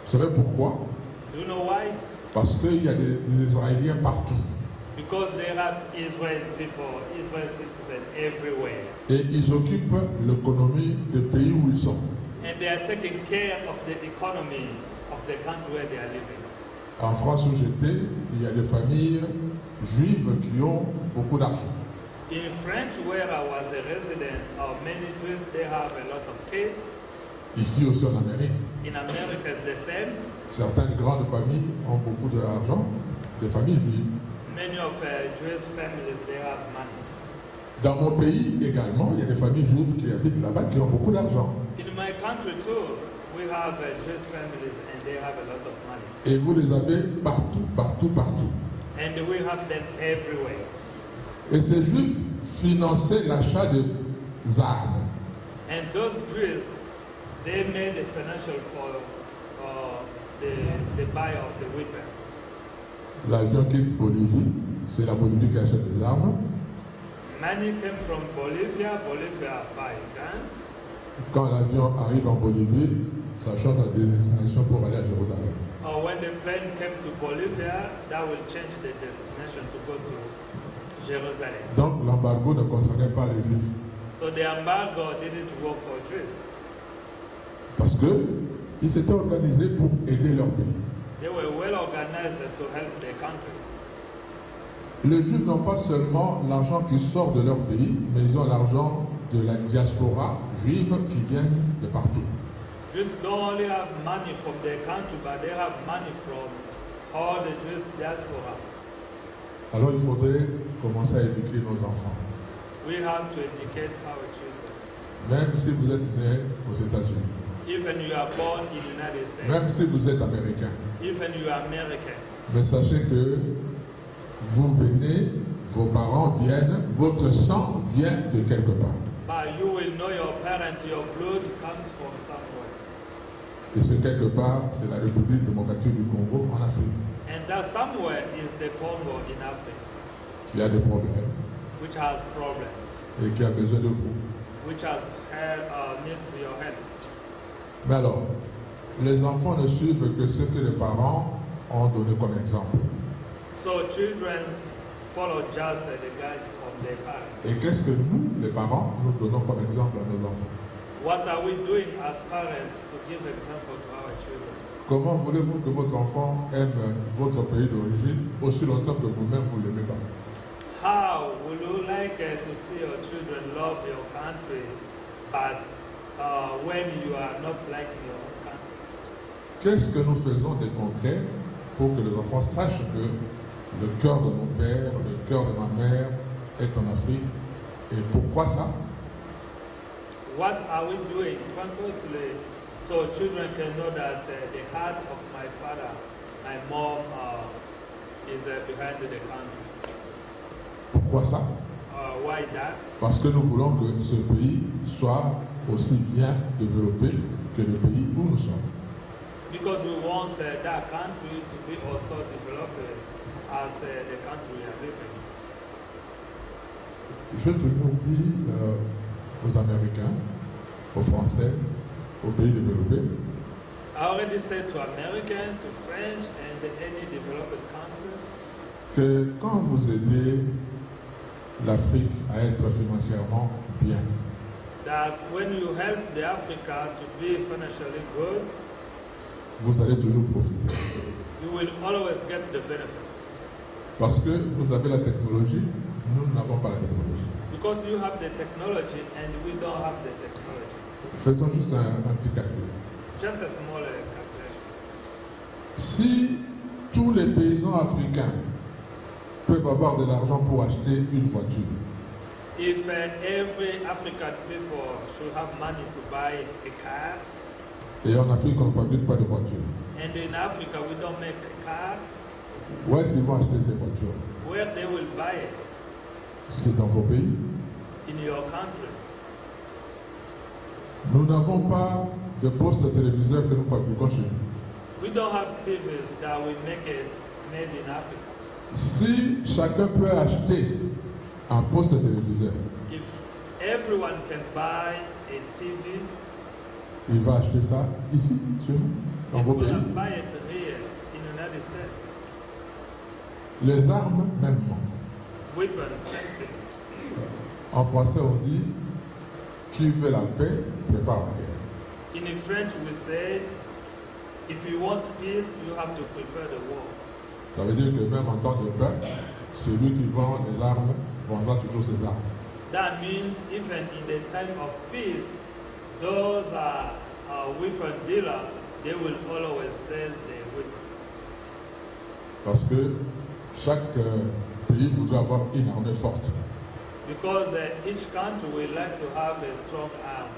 Vous savez pourquoi?
Do you know why?
Parce qu'il y a des Israéliens partout.
Because there are Israel people, Israel citizens everywhere.
Et ils occupent l'économie des pays où ils sont.
And they are taking care of the economy of the country where they are living.
En France où j'étais, il y a des familles juives qui ont beaucoup d'argent.
In France, where I was a resident, many Jews, they have a lot of kids.
Ici aussi en Amérique.
In America, it's the same.
Certaines grandes familles ont beaucoup d'argent, des familles juives.
Many of Jewish families, they have money.
Dans mon pays également, il y a des familles juives qui habitent là-bas qui ont beaucoup d'argent.
In my country too, We have Jewish families and they have a lot of money.
Et vous les avez partout, partout, partout.
And we have them everywhere.
Et ces Juifs finançaient l'achat des armes.
And those Jews, they made the financial for the buy of the weapon.
L'avion quitte Bolivie, c'est la Bolivie qui achète des armes.
Money came from Bolivia, Bolivia buy guns.
Quand l'avion arrive en Bolivie, ça change la destination pour aller à Jérusalem.
Or when the plane came to Bolivia, that will change the destination to go to Jerusalem.
Donc l'embargo ne concernait pas les Juifs.
So the embargo didn't work for Jews.
Parce qu'ils s'étaient organisés pour aider leur pays.
They were well organized to help their country.
Les Juifs n'ont pas seulement l'argent qui sort de leur pays, mais ils ont l'argent de la diaspora juive qui viennent de partout.
Jews don't only have money from their country, but they have money from all the Jewish diaspora.
Alors il faudrait commencer à éduquer nos enfants.
We have to educate our children.
Même si vous êtes né aux États-Unis.
Even you are born in the United States.
Même si vous êtes américain.
Even you are American.
Mais sachez que vous venez, vos parents viennent, votre sang vient de quelque part.
But you will know your parents, your blood comes from somewhere.
Et ce quelque part, c'est la République démocratique du Congo en Afrique.
And that somewhere is the Congo in Africa.
Qui a des problèmes.
Which has problems.
Et qui a besoin de vous.
Which has needs your help.
Mais alors, les enfants ne suivent que ce que les parents ont donné comme exemple.
So children follow just the guides from their parents.
Et qu'est-ce que nous, les parents, nous donnons comme exemple à nos enfants?
What are we doing as parents to give example to our children?
Comment voulez-vous que votre enfant aime votre pays d'origine aussi longtemps que vous-même vous l'aimez pas?
How would you like to see your children love your country, but when you are not liking your own country?
Qu'est-ce que nous faisons de concret pour que les enfants sachent que le cœur de mon père, le cœur de ma mère est en Afrique? Et pourquoi ça?
What are we doing concretely so children can know that the heart of my father, my mom, is behind the country?
Pourquoi ça?
Why that?
Parce que nous voulons que ce pays soit aussi bien développé que le pays où nous sommes.
Because we want that country to be also developed as the country we are living.
Je toujours dis aux Américains, aux Français, aux pays développés,
I already said to Americans, to French, and any developed country,
que quand vous aidez l'Afrique à être financièrement bien,
that when you help the Africa to be financially good,
vous allez toujours profiter.
You will always get the benefit.
Parce que vous avez la technologie, nous n'avons pas la technologie.
Because you have the technology and we don't have the technology.
Faisons juste un petit calcul.
Just a small calculation.
Si tous les paysans africains peuvent avoir de l'argent pour acheter une voiture,
If every African people should have money to buy a car,
et en Afrique on ne fabrique pas de voitures,
and in Africa we don't make a car,
où est-ce qu'ils vont acheter ces voitures?
where they will buy it?
C'est dans vos pays.
In your countries.
Nous n'avons pas de postes téléviseurs que nous fabriquons chez nous.
We don't have TVs that we make it made in Africa.
Si chacun peut acheter un poste téléviseur,
If everyone can buy a TV,
il va acheter ça ici, chez vous, dans
he's
vos
going
pays.
to buy it here in the United States.
Les armes, même.
Weapons, same thing.
En français, on dit qui veut la paix, prépare la guerre.
In French, we say, if you want peace, you have to prepare the war.
Ça veut dire que même en temps de paix, celui qui vend les armes vendra toujours ses armes.
That means even in the time of peace, those weapon dealers, they will always sell the weapon.
Parce que chaque pays voudrait avoir une armée forte.
Because each country will like to have a strong army.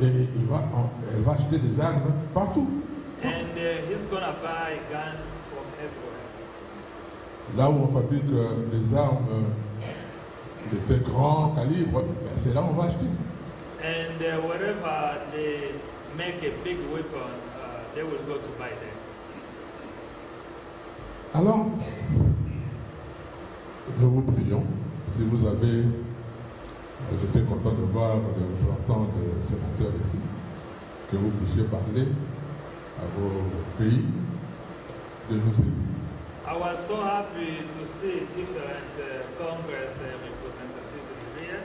Et elle va acheter des armes partout.
And he's gonna buy guns from everywhere.
Là où on fabrique des armes de très grand calibre, ben c'est là où on va acheter.
And wherever they make a big weapon, they will go to buy them.
Alors, nous vous prions, si vous avez, j'étais content de voir le représentant de sénateur ici, que vous puissiez parler à vos pays de nous aider.
I was so happy to see different Congress representatives here.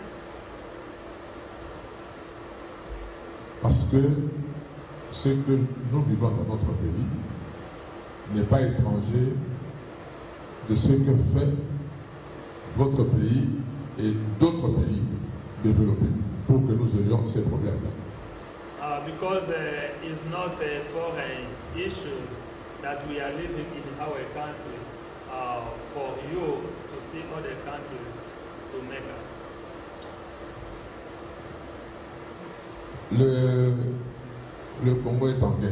Parce que ce que nous vivons dans notre pays n'est pas étranger de ce que fait votre pays et d'autres pays développés pour que nous ayons ces problèmes-là.
Because it's not a foreign issue that we are living in our country for you to see other countries to make us.
Le Congo est en guerre.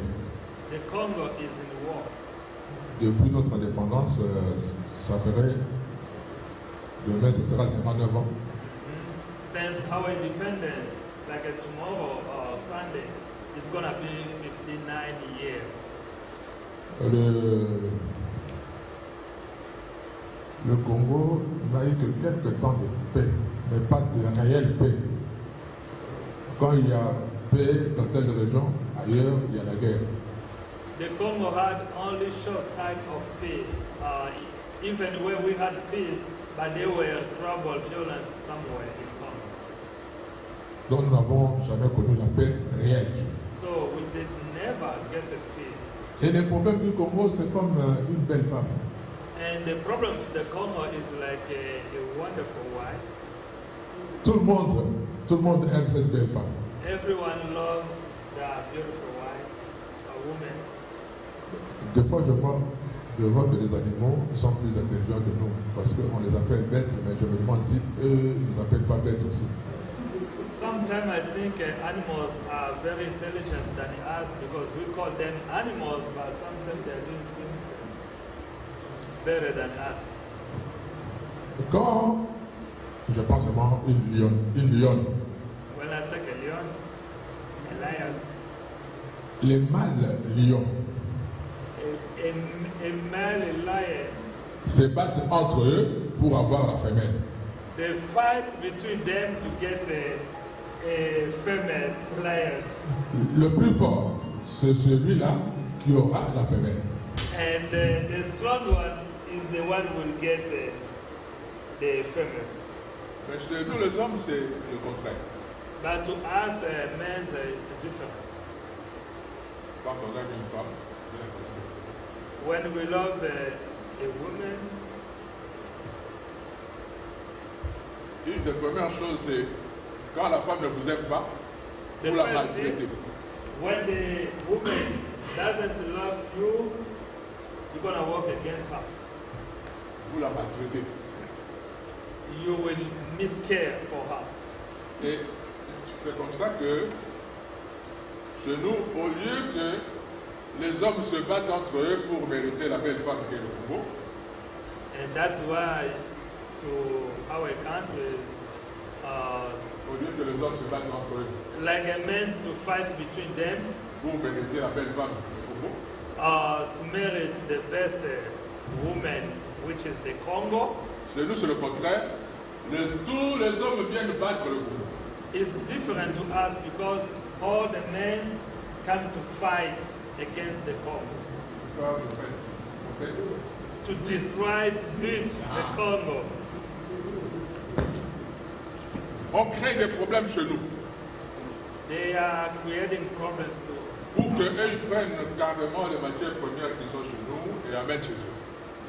The Congo is in war.
Depuis notre indépendance, ça ferait, demain ce sera 59 ans.
Since our independence, like tomorrow or Sunday, it's going to be 59 years.
Le Congo n'a eu que quelques temps de paix, mais pas de réelle paix. Quand il y a paix dans telle région, ailleurs, il y a la guerre.
The Congo had only short time of peace. Even where we had peace, but there were trouble, violence somewhere in Congo.
Donc nous n'avons jamais connu la paix réelle.
So we did never get a peace.
Et le problème du Congo, c'est comme une belle femme.
And the problem of the Congo is like a wonderful wife.
Tout le monde aime cette belle femme.
Everyone loves the beautiful wife, a woman.
Des fois, je vois que les animaux sont plus intelligents que nous, parce qu'on les appelle bêtes, mais je me demande si eux ne nous appellent pas bêtes aussi.
Sometimes I think animals are very intelligent than us because we call them animals, but sometimes they are doing things better than us.
Quand je pense vraiment une lionne,
When I take a lion, a lion,
les mâles lions
a male lion,
se battent entre eux pour avoir la femelle.
they fight between them to get a female lion.
Le plus fort, c'est celui-là qui aura la femelle.
And the strong one is the one who will get the female.
Mais chez nous, les hommes, c'est le contraire.
But to us, men, it's different.
Quand on aime une femme,
When we love a woman,
une des premières choses, c'est quand la femme ne vous aime pas,
the
vous la
first
maltraitez.
thing, when the woman doesn't love you, you're gonna work against her.
Vous la maltraitez.
You will miscare for her.
Et c'est comme ça que, chez nous, au lieu que les hommes se battent entre eux pour mériter la belle femme qu'est le Congo,
And that's why to our countries,
au lieu que les hommes se battent entre eux
like a man to fight between them,
pour mériter la belle femme du Congo,
to merit the best woman, which is the Congo.
chez nous c'est le contraire. Tous les hommes viennent battre le Congo.
It's different to us because all the men come to fight against the Congo, to destroy, to beat the Congo.
On crée des problèmes chez nous
They are creating problems too.
pour qu'eux ils prennent carrément les matières premières qui sont chez nous et amènent chez eux.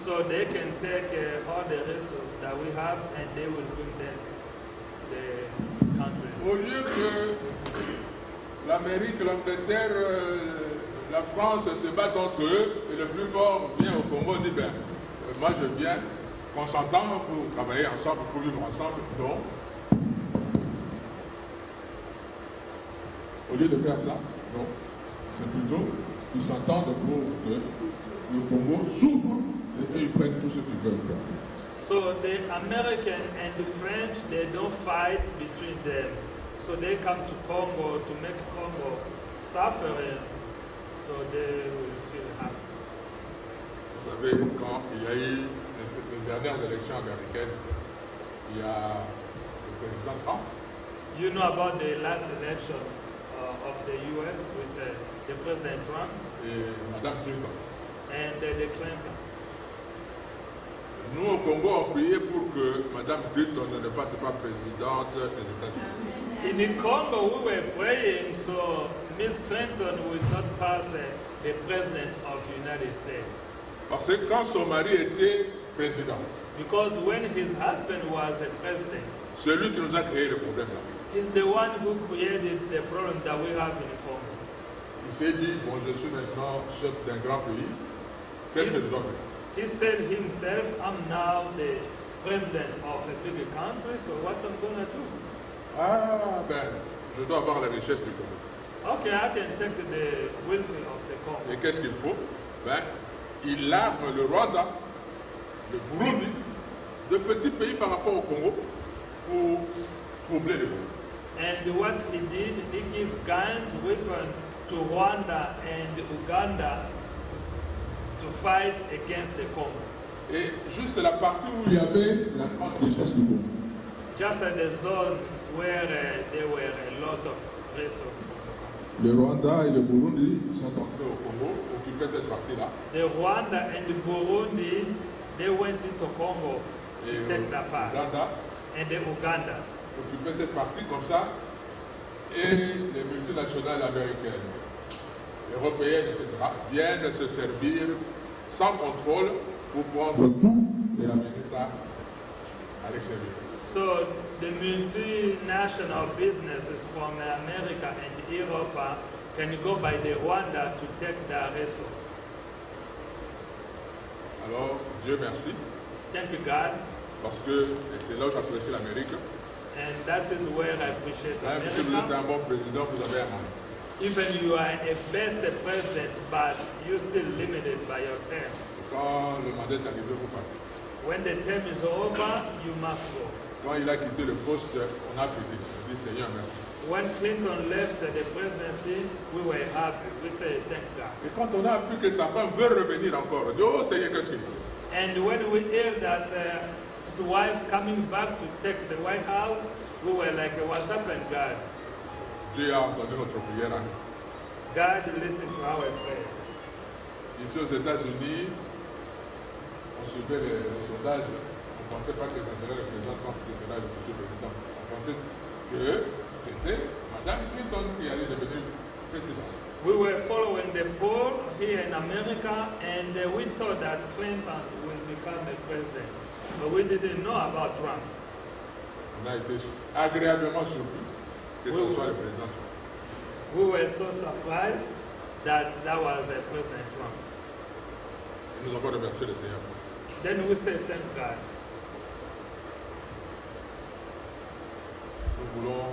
So they can take all the resources that we have and they will bring them to the countries.
Au lieu que l'Amérique, l'Angleterre, la France se battent entre eux et le plus fort vient au Congo et dit ben, moi je viens, qu'on s'entend pour travailler ensemble, pour vivre ensemble. Donc, Au lieu de faire ça, non. C'est plutôt, ils s'entendent pour que le Congo s'ouvre et qu'ils prennent tout ce qu'ils veulent faire.
So the American and the French, they don't fight between them. So they come to Congo to make Congo suffering, so they will feel happy.
Vous savez, quand il y a eu les dernières élections américaines, il y a le président Trump.
You know about the last election of the U.S. with the President Trump
Et Madame Clinton.
and the Clinton.
Nous, au Congo, on priait pour que Madame Clinton ne passe pas présidente des États-Unis.
In the Congo, we were praying so Miss Clinton would not pass the President of the United States.
Parce que quand son mari était président,
Because when his husband was a president,
c'est lui qui nous a créé le problème là.
he's the one who created the problem that we have in Congo.
Il s'est dit, bon, je suis maintenant chef d'un grand pays, qu'est-ce que je dois faire?
He said himself, I'm now the president of a big country, so what I'm going to do?
Ah, ben, je dois avoir la richesse du Congo.
Okay, I can take the wealth of the Congo.
Et qu'est-ce qu'il faut? Ben, il arme le Rwanda, le Burundi, de petits pays par rapport au Congo, pour troubler le Congo.
And what he did, he gave guns, weapons to Rwanda and Uganda to fight against the Congo.
Et juste la partie où il y avait la grande richesse du Congo.
Just at the zone where there were a lot of resources from the Congo.
Le Rwanda et le Burundi sont entrés au Congo, occupaient cette partie-là.
The Rwanda and the Burundi, they went into Congo to
Et
take that part.
Uganda
And the Uganda.
occupaient cette partie comme ça. Et les multinationales américaines, européennes, etc., viennent se servir sans contrôle pour prendre tout et amener ça à l'extérieur.
So the multinational businesses from America and Europe can go by the Rwanda to take their resources.
Alors, Dieu merci,
Thank you, God.
parce que c'est là où j'apprécie l'Amérique.
And that is where I appreciate
Même si vous êtes
America.
un bon président, vous avez un mandat.
Even you are a best president, but you're still limited by your term.
Quand le mandat est arrivé, vous partez.
When the term is over, you must go.
Quand il a quitté le poste, on a fêté. On dit Seigneur, merci.
When Clinton left the presidency, we were happy. We said, thank God.
Et quand on a appris que sa femme veut revenir encore, on dit, oh Seigneur, qu'est-ce qu'il fait?
And when we heard that his wife coming back to take the White House, we were like, what's happened, God?
Dieu a entendu notre prière. Hein.
God listened to our prayer.
Ici aux États-Unis, on suivait les sondages. On ne pensait pas que c'était le président Trump qui serait le futur président. On pensait que c'était Madame Clinton qui allait devenir présidente.
We were following the poll here in America, and we thought that Clinton will become the president. But we didn't know about Trump.
On a été agréablement surpris que ce soit le président Trump.
We were so surprised that that was President Trump.
Et nous avons remercié le Seigneur pour ça.
Then we said, thank God.
Nous voulons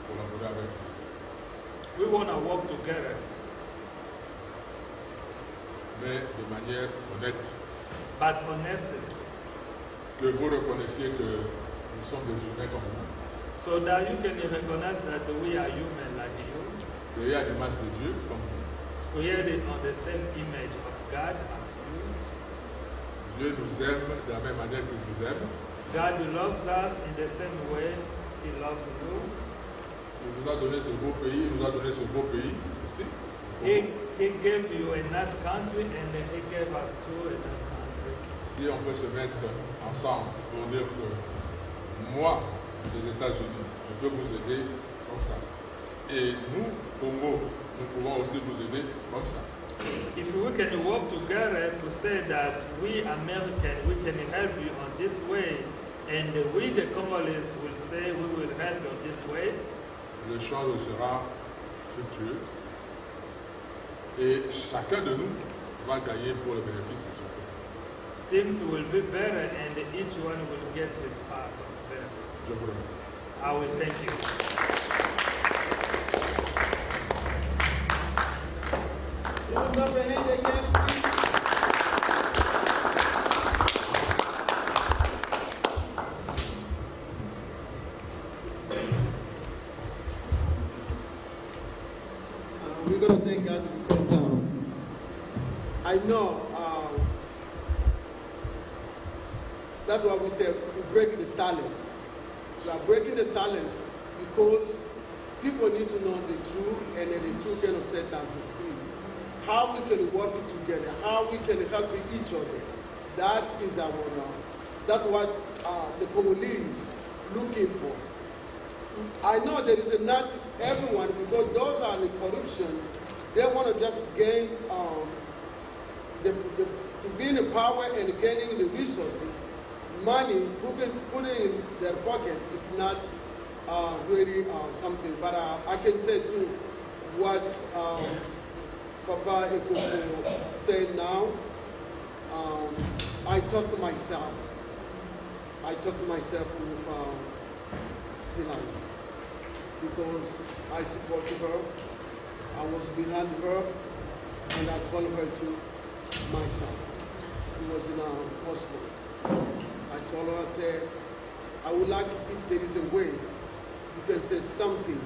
collaborer avec vous.
We want to work together,
Mais de manière honnête,
but honestly,
que vous reconnaissiez que nous sommes des humains comme vous.
so that you can recognize that we are human like you,
Créés à l'image de Dieu comme vous.
created on the same image of God as you.
Dieu nous aime de la même manière qu'il vous aime.
God loves us in the same way He loves you.
Il vous a donné ce beau pays, il nous a donné ce beau pays aussi.
He gave you a nice country, and then He gave us too a nice country.
Si on peut se mettre ensemble pour dire que moi, des États-Unis, je peux vous aider comme ça. Et nous, Congo, nous pouvons aussi vous aider comme ça.
If we can work together to say that we American, we can help you on this way, and we the Congolese will say we will help you on this way,
L'échange sera fructueux et chacun de nous va gagner pour le bénéfice de son pays.
things will be better and each one will get his part of benefit.
Je vous remercie.
I will thank you.
we're going to thank God because I know that's why we say to break the silence. We are breaking the silence because people need to know the truth, and then the truth can set us free. How we can work together, how we can help each other. That is that's what the Congolese looking for. I know there is not everyone, because those are in corruption. They want to just gain to be in power and gaining the resources. Money, putting in their pocket is not really something. But I can say too what Papa Ekoko said now. I talk to myself. I talk to myself with Hilary because I supported her. I was behind her, and I told her to myself. It was in a hospital. I told her, I said, I would like if there is a way you can say something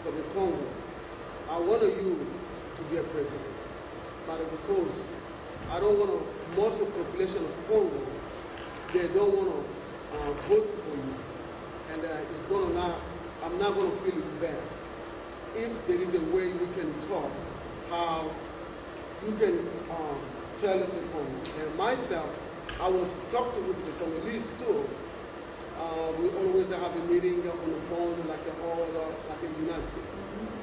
for the Congo. I want you to be a president, but because I don't want to, most of the population of Congo, they don't want to vote for you, and it's going to not. I'm not going to feel bad. If there is a way we can talk, how you can tell the Congo. And myself, I was talking with the Congolese too. We always have a meeting on the phone, like a United States.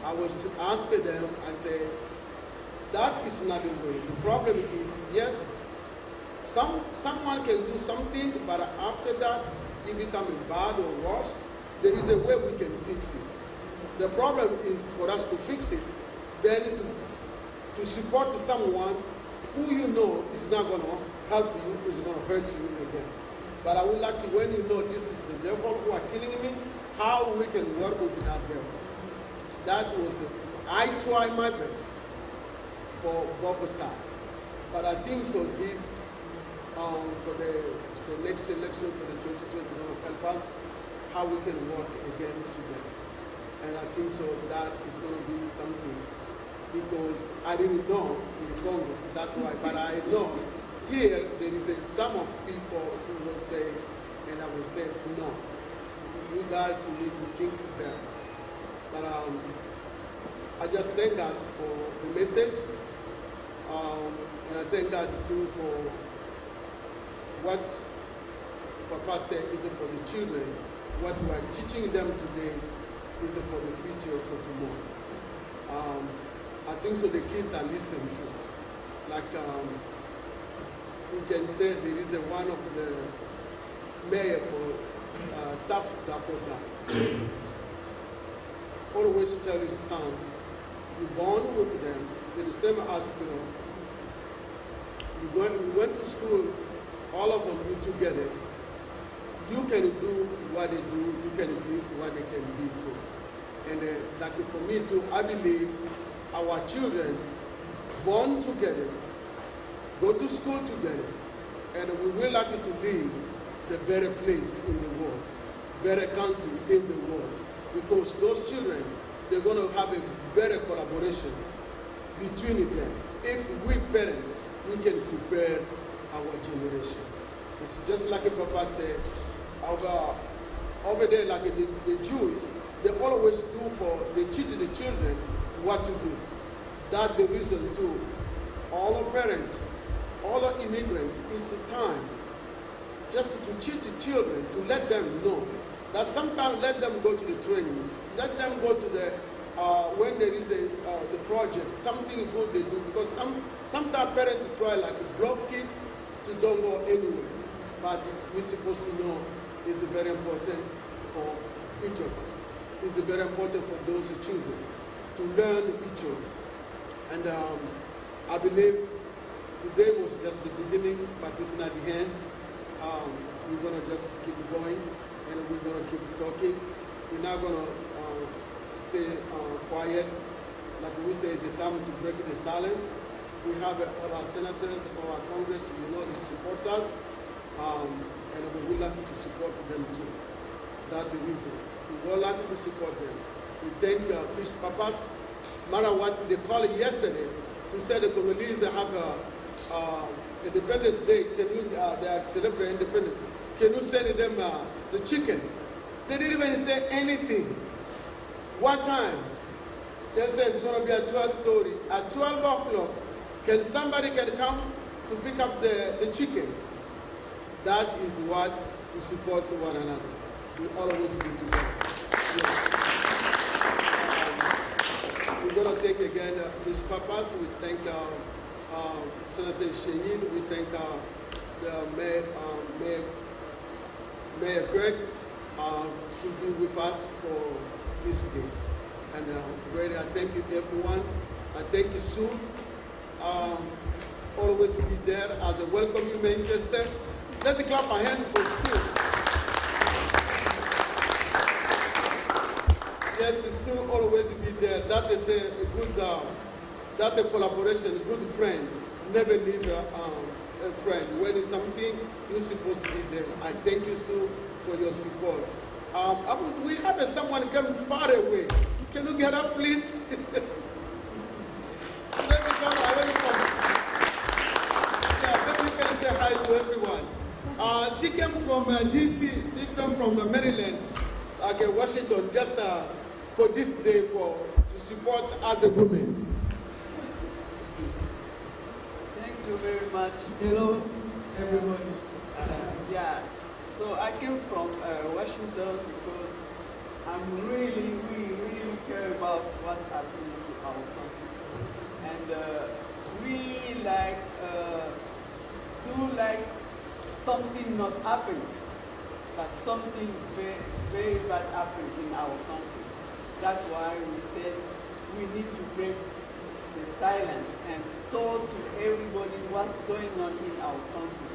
I was asking them, I said, that is not the way. The problem is, yes, someone can do something, but after that, it becomes bad or worse. There is a way we can fix it. The problem is for us to fix it, then to support someone who you know is not going to help you, is going to hurt you again. But I would like to, when you know this is the devil who are killing me, how we can work with that devil. That was it. I try my best for both sides. But I think so this, for the next election for the 2020 will help us how we can work again together. And I think so that is going to be something, because I didn't know in Congo, that's why, but I know here there is some of people who will say, and I will say, no, you guys need to think better. But I just thank God for the message, and I thank God too for what Papa said is for the children. What we are teaching them today is for the future for tomorrow. I think so the kids are listening to. Like we can say there is one of the mayor for South Dakota. Always tell his son, you born with them, they're the same hospital. You went to school, all of them, you together. You can do what they do, you can be what they can be too. And like for me too, I believe our children born together, go to school together, and we will like to live the better place in the world, better country in the world. Because those children, they're going to have a better collaboration between them. If we parents, we can prepare our generation. It's just like Papa said, over there, like the Jews, they always they teach the children what to do. That's the reason too. All the parents, all the immigrants, it's the time just to teach the children, to let them know that sometimes let them go to the trainings, let them go to the, when there is the project, something good they do, because sometimes parents try like to block kids to don't go anywhere. But we're supposed to know it's very important for each of us. It's very important for those children to learn each other. And I believe today was just the beginning, but it's not the end. We're going to just keep going, and we're going to keep talking. We're not going to stay quiet. Like we say, it's a time to break the silence. We have all our senators, all our Congress, we know they support us, and we would like to support them too. That's the reason. We would like to support them. We thank Chris Papas matter what they call it yesterday, to say the Congolese have Independence Day, they are celebrating independence. Can you send them the chicken? They didn't even say anything. One time, they said it's going to be at 12:30. At 12 o'clock, somebody can come to pick up the chicken? That is what to support one another. We always be together. Yes. We're going to take again Ms. Papas. We thank Senator Sheyin. We thank the Mayor Craig to be with us for this day. And really, I thank you, everyone. I thank you, Sue. Always be there as a welcome you, Manchester. Let's clap a hand for Sue. Yes, Sue always be there. That is a good, that a collaboration, a good friend. Never leave a friend. When it's something, you're supposed to be there. I thank you, Sue, for your support. We have someone coming far away. Can you get up, please? Let me come. Yeah, maybe you can say hi to everyone. She came from D.C. She came from Maryland, Washington, just for this day to support as a woman.
Thank you very much. Hello, everybody. Yeah, so I came from Washington because I'm really care about what happened to our country. And we do like something not happen, but something very, very bad happened in our country. That's why we said we need to break the silence and talk to everybody what's going on in our country.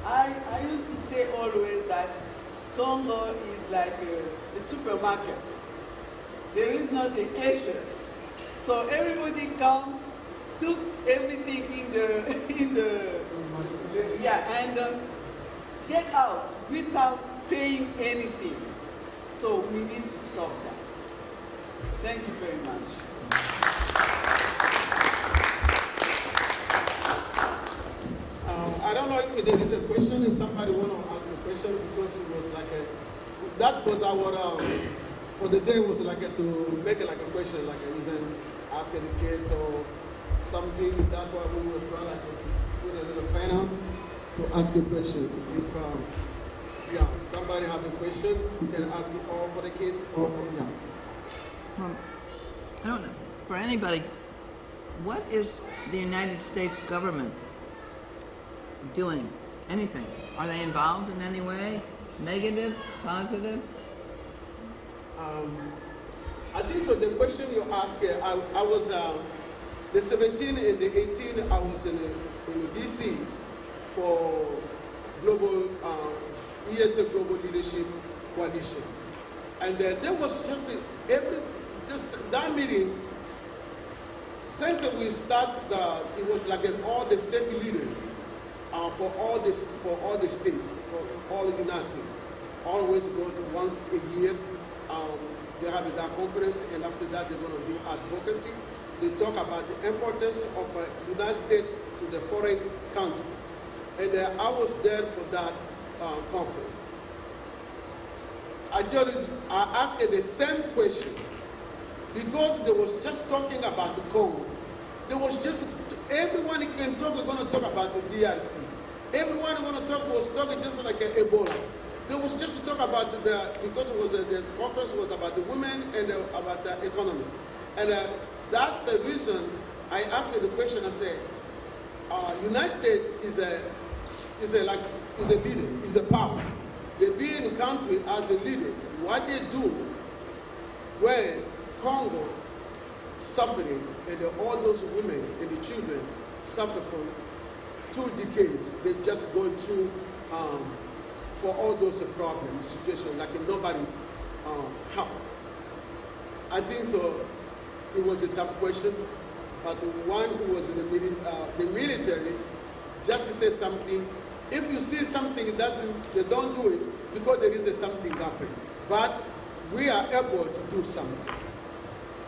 I used to say always that Congo is like a supermarket. There is not a cashier. So everybody come, took everything and get out without paying anything. So we need to stop that. Thank you very much.
I don't know if there is a question, if somebody want to ask a question, because it was like that was our, for the day was like to make it like a question, like even asking the kids or something. That's why we will try like to put a little panel to ask a question. If somebody have a question, you can ask it all for the kids or for them.
I don't know. For anybody, what is the United States government doing? Anything? Are they involved in any way? Negative? Positive?
I think so. The question you asked, I was the 17 and the 18. I was in DC for global ESA Global Leadership Coalition, and there was just that meeting. Since we started, it was like all the state leaders for all the states, for all the United States. Always go to once a year. They have that conference, and after that they're going to do advocacy. They talk about the importance of the United States to the foreign country. And I was there for that conference. I asked the same question because they was just talking about the Congo. There was just, everyone can talk, we're going to talk about the DRC. Everyone was talking just like Ebola. There was just talk about because it was the conference was about the women and about the economy. And that's the reason I asked the question. I said, United States is a leader, is a power. They be in the country as a leader. What they do when Congo suffering and all those women and the children suffer for 2 decades, they just go through for all those problems, situations like nobody help. I think so. It was a tough question, but one who was in the military just to say something. If you see something they don't do it because there is something happening. But we are able to do something.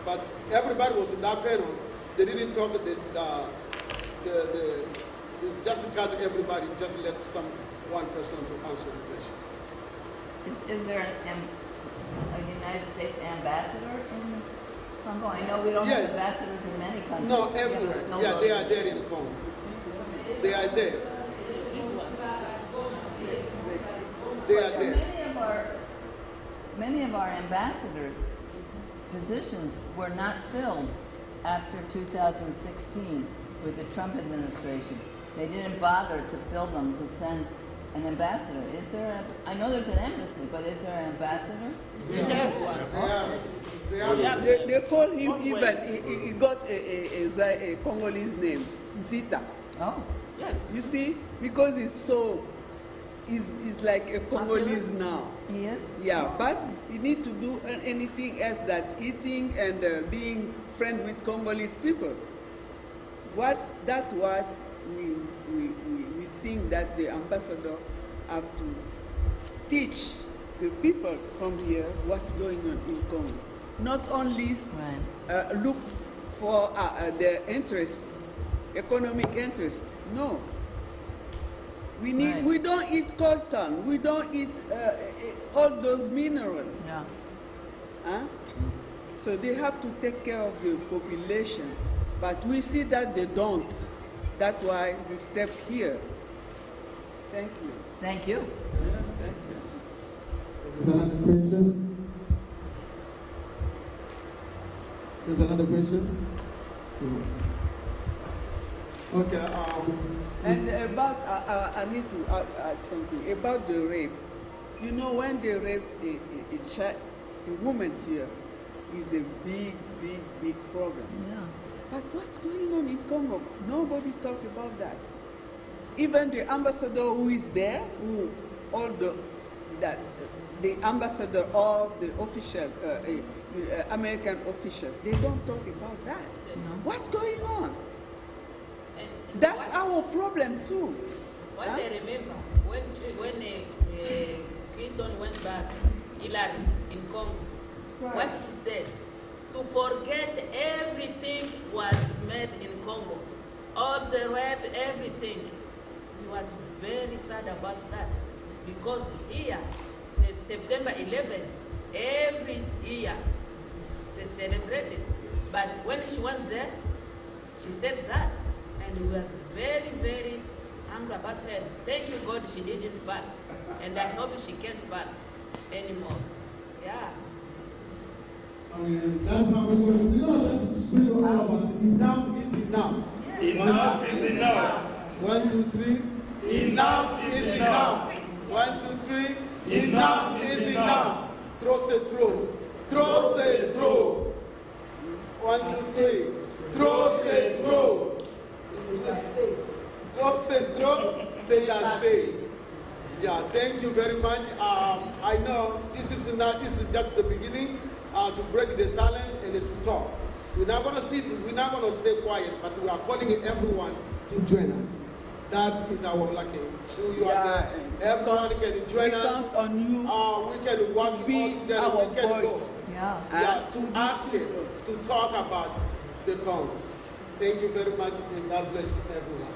But everybody was in that panel. They didn't talk. Just cut everybody. Just let one person to answer the question.
Is there a United States ambassador in Congo? I know we don't have ambassadors in many countries.
No, everywhere. Yeah, they are there in Congo. They are there. They are there.
Many of our ambassadors' positions were not filled after 2016 with the Trump administration. They didn't bother to fill them to send an ambassador. Is there I know there's an embassy, but is there an ambassador?
Yes. They call him even, he got a Congolese name, Nzita.
Oh.
Yes. You see, because he's like a Congolese now.
He is?
Yeah, but you need to do anything else than eating and being friend with Congolese people. That's what we think that the ambassador have to teach the people from here what's going on in Congo. Not only look for their interest, economic interest. No. We don't eat coltan. We don't eat all those minerals.
Yeah.
Huh? So they have to take care of the population. But we see that they don't. That's why we step here. Thank you.
Thank you.
Yeah, thank you.
There's another question. There's another question. Okay.
And about, I need to add something about the rape. You know, when they rape a child, a woman here, is a big, big, big problem.
Yeah.
But what's going on in Congo? Nobody talk about that. Even the ambassador who is there, the ambassador or the official, American official, they don't talk about that.
No.
What's going on? That's our problem too.
What I remember, when Clinton went back, Hillary, in Congo, what she said, to forget everything was made in Congo, all the rape, everything. He was very sad about that, because here, September 11, every year, they celebrate it. But when she went there, she said that, and he was very, very angry about her. Thank you, God, she didn't pass, and I hope she can't pass anymore. Yeah.
That's how we're going to just speak all of us. Enough is enough.
Enough is enough.
1, 2, 3.
Enough is enough. 1, 2, 3. Enough is enough. Trop c'est trop. Trop c'est trop. 1, 2, 3. Trop c'est trop. Trop c'est trop. C'est assez. Yeah, thank you very much. I know this is just the beginning to break the silence and to talk. We're not going to sit. We're not going to stay quiet, but we are calling everyone to join us. That is our lucky. So you are there. Everyone can join us.
Count on you.
We can work all together.
Our
We can
voice.
go. Yeah, to ask it, to talk about the Congo. Thank you very much, and God bless everyone.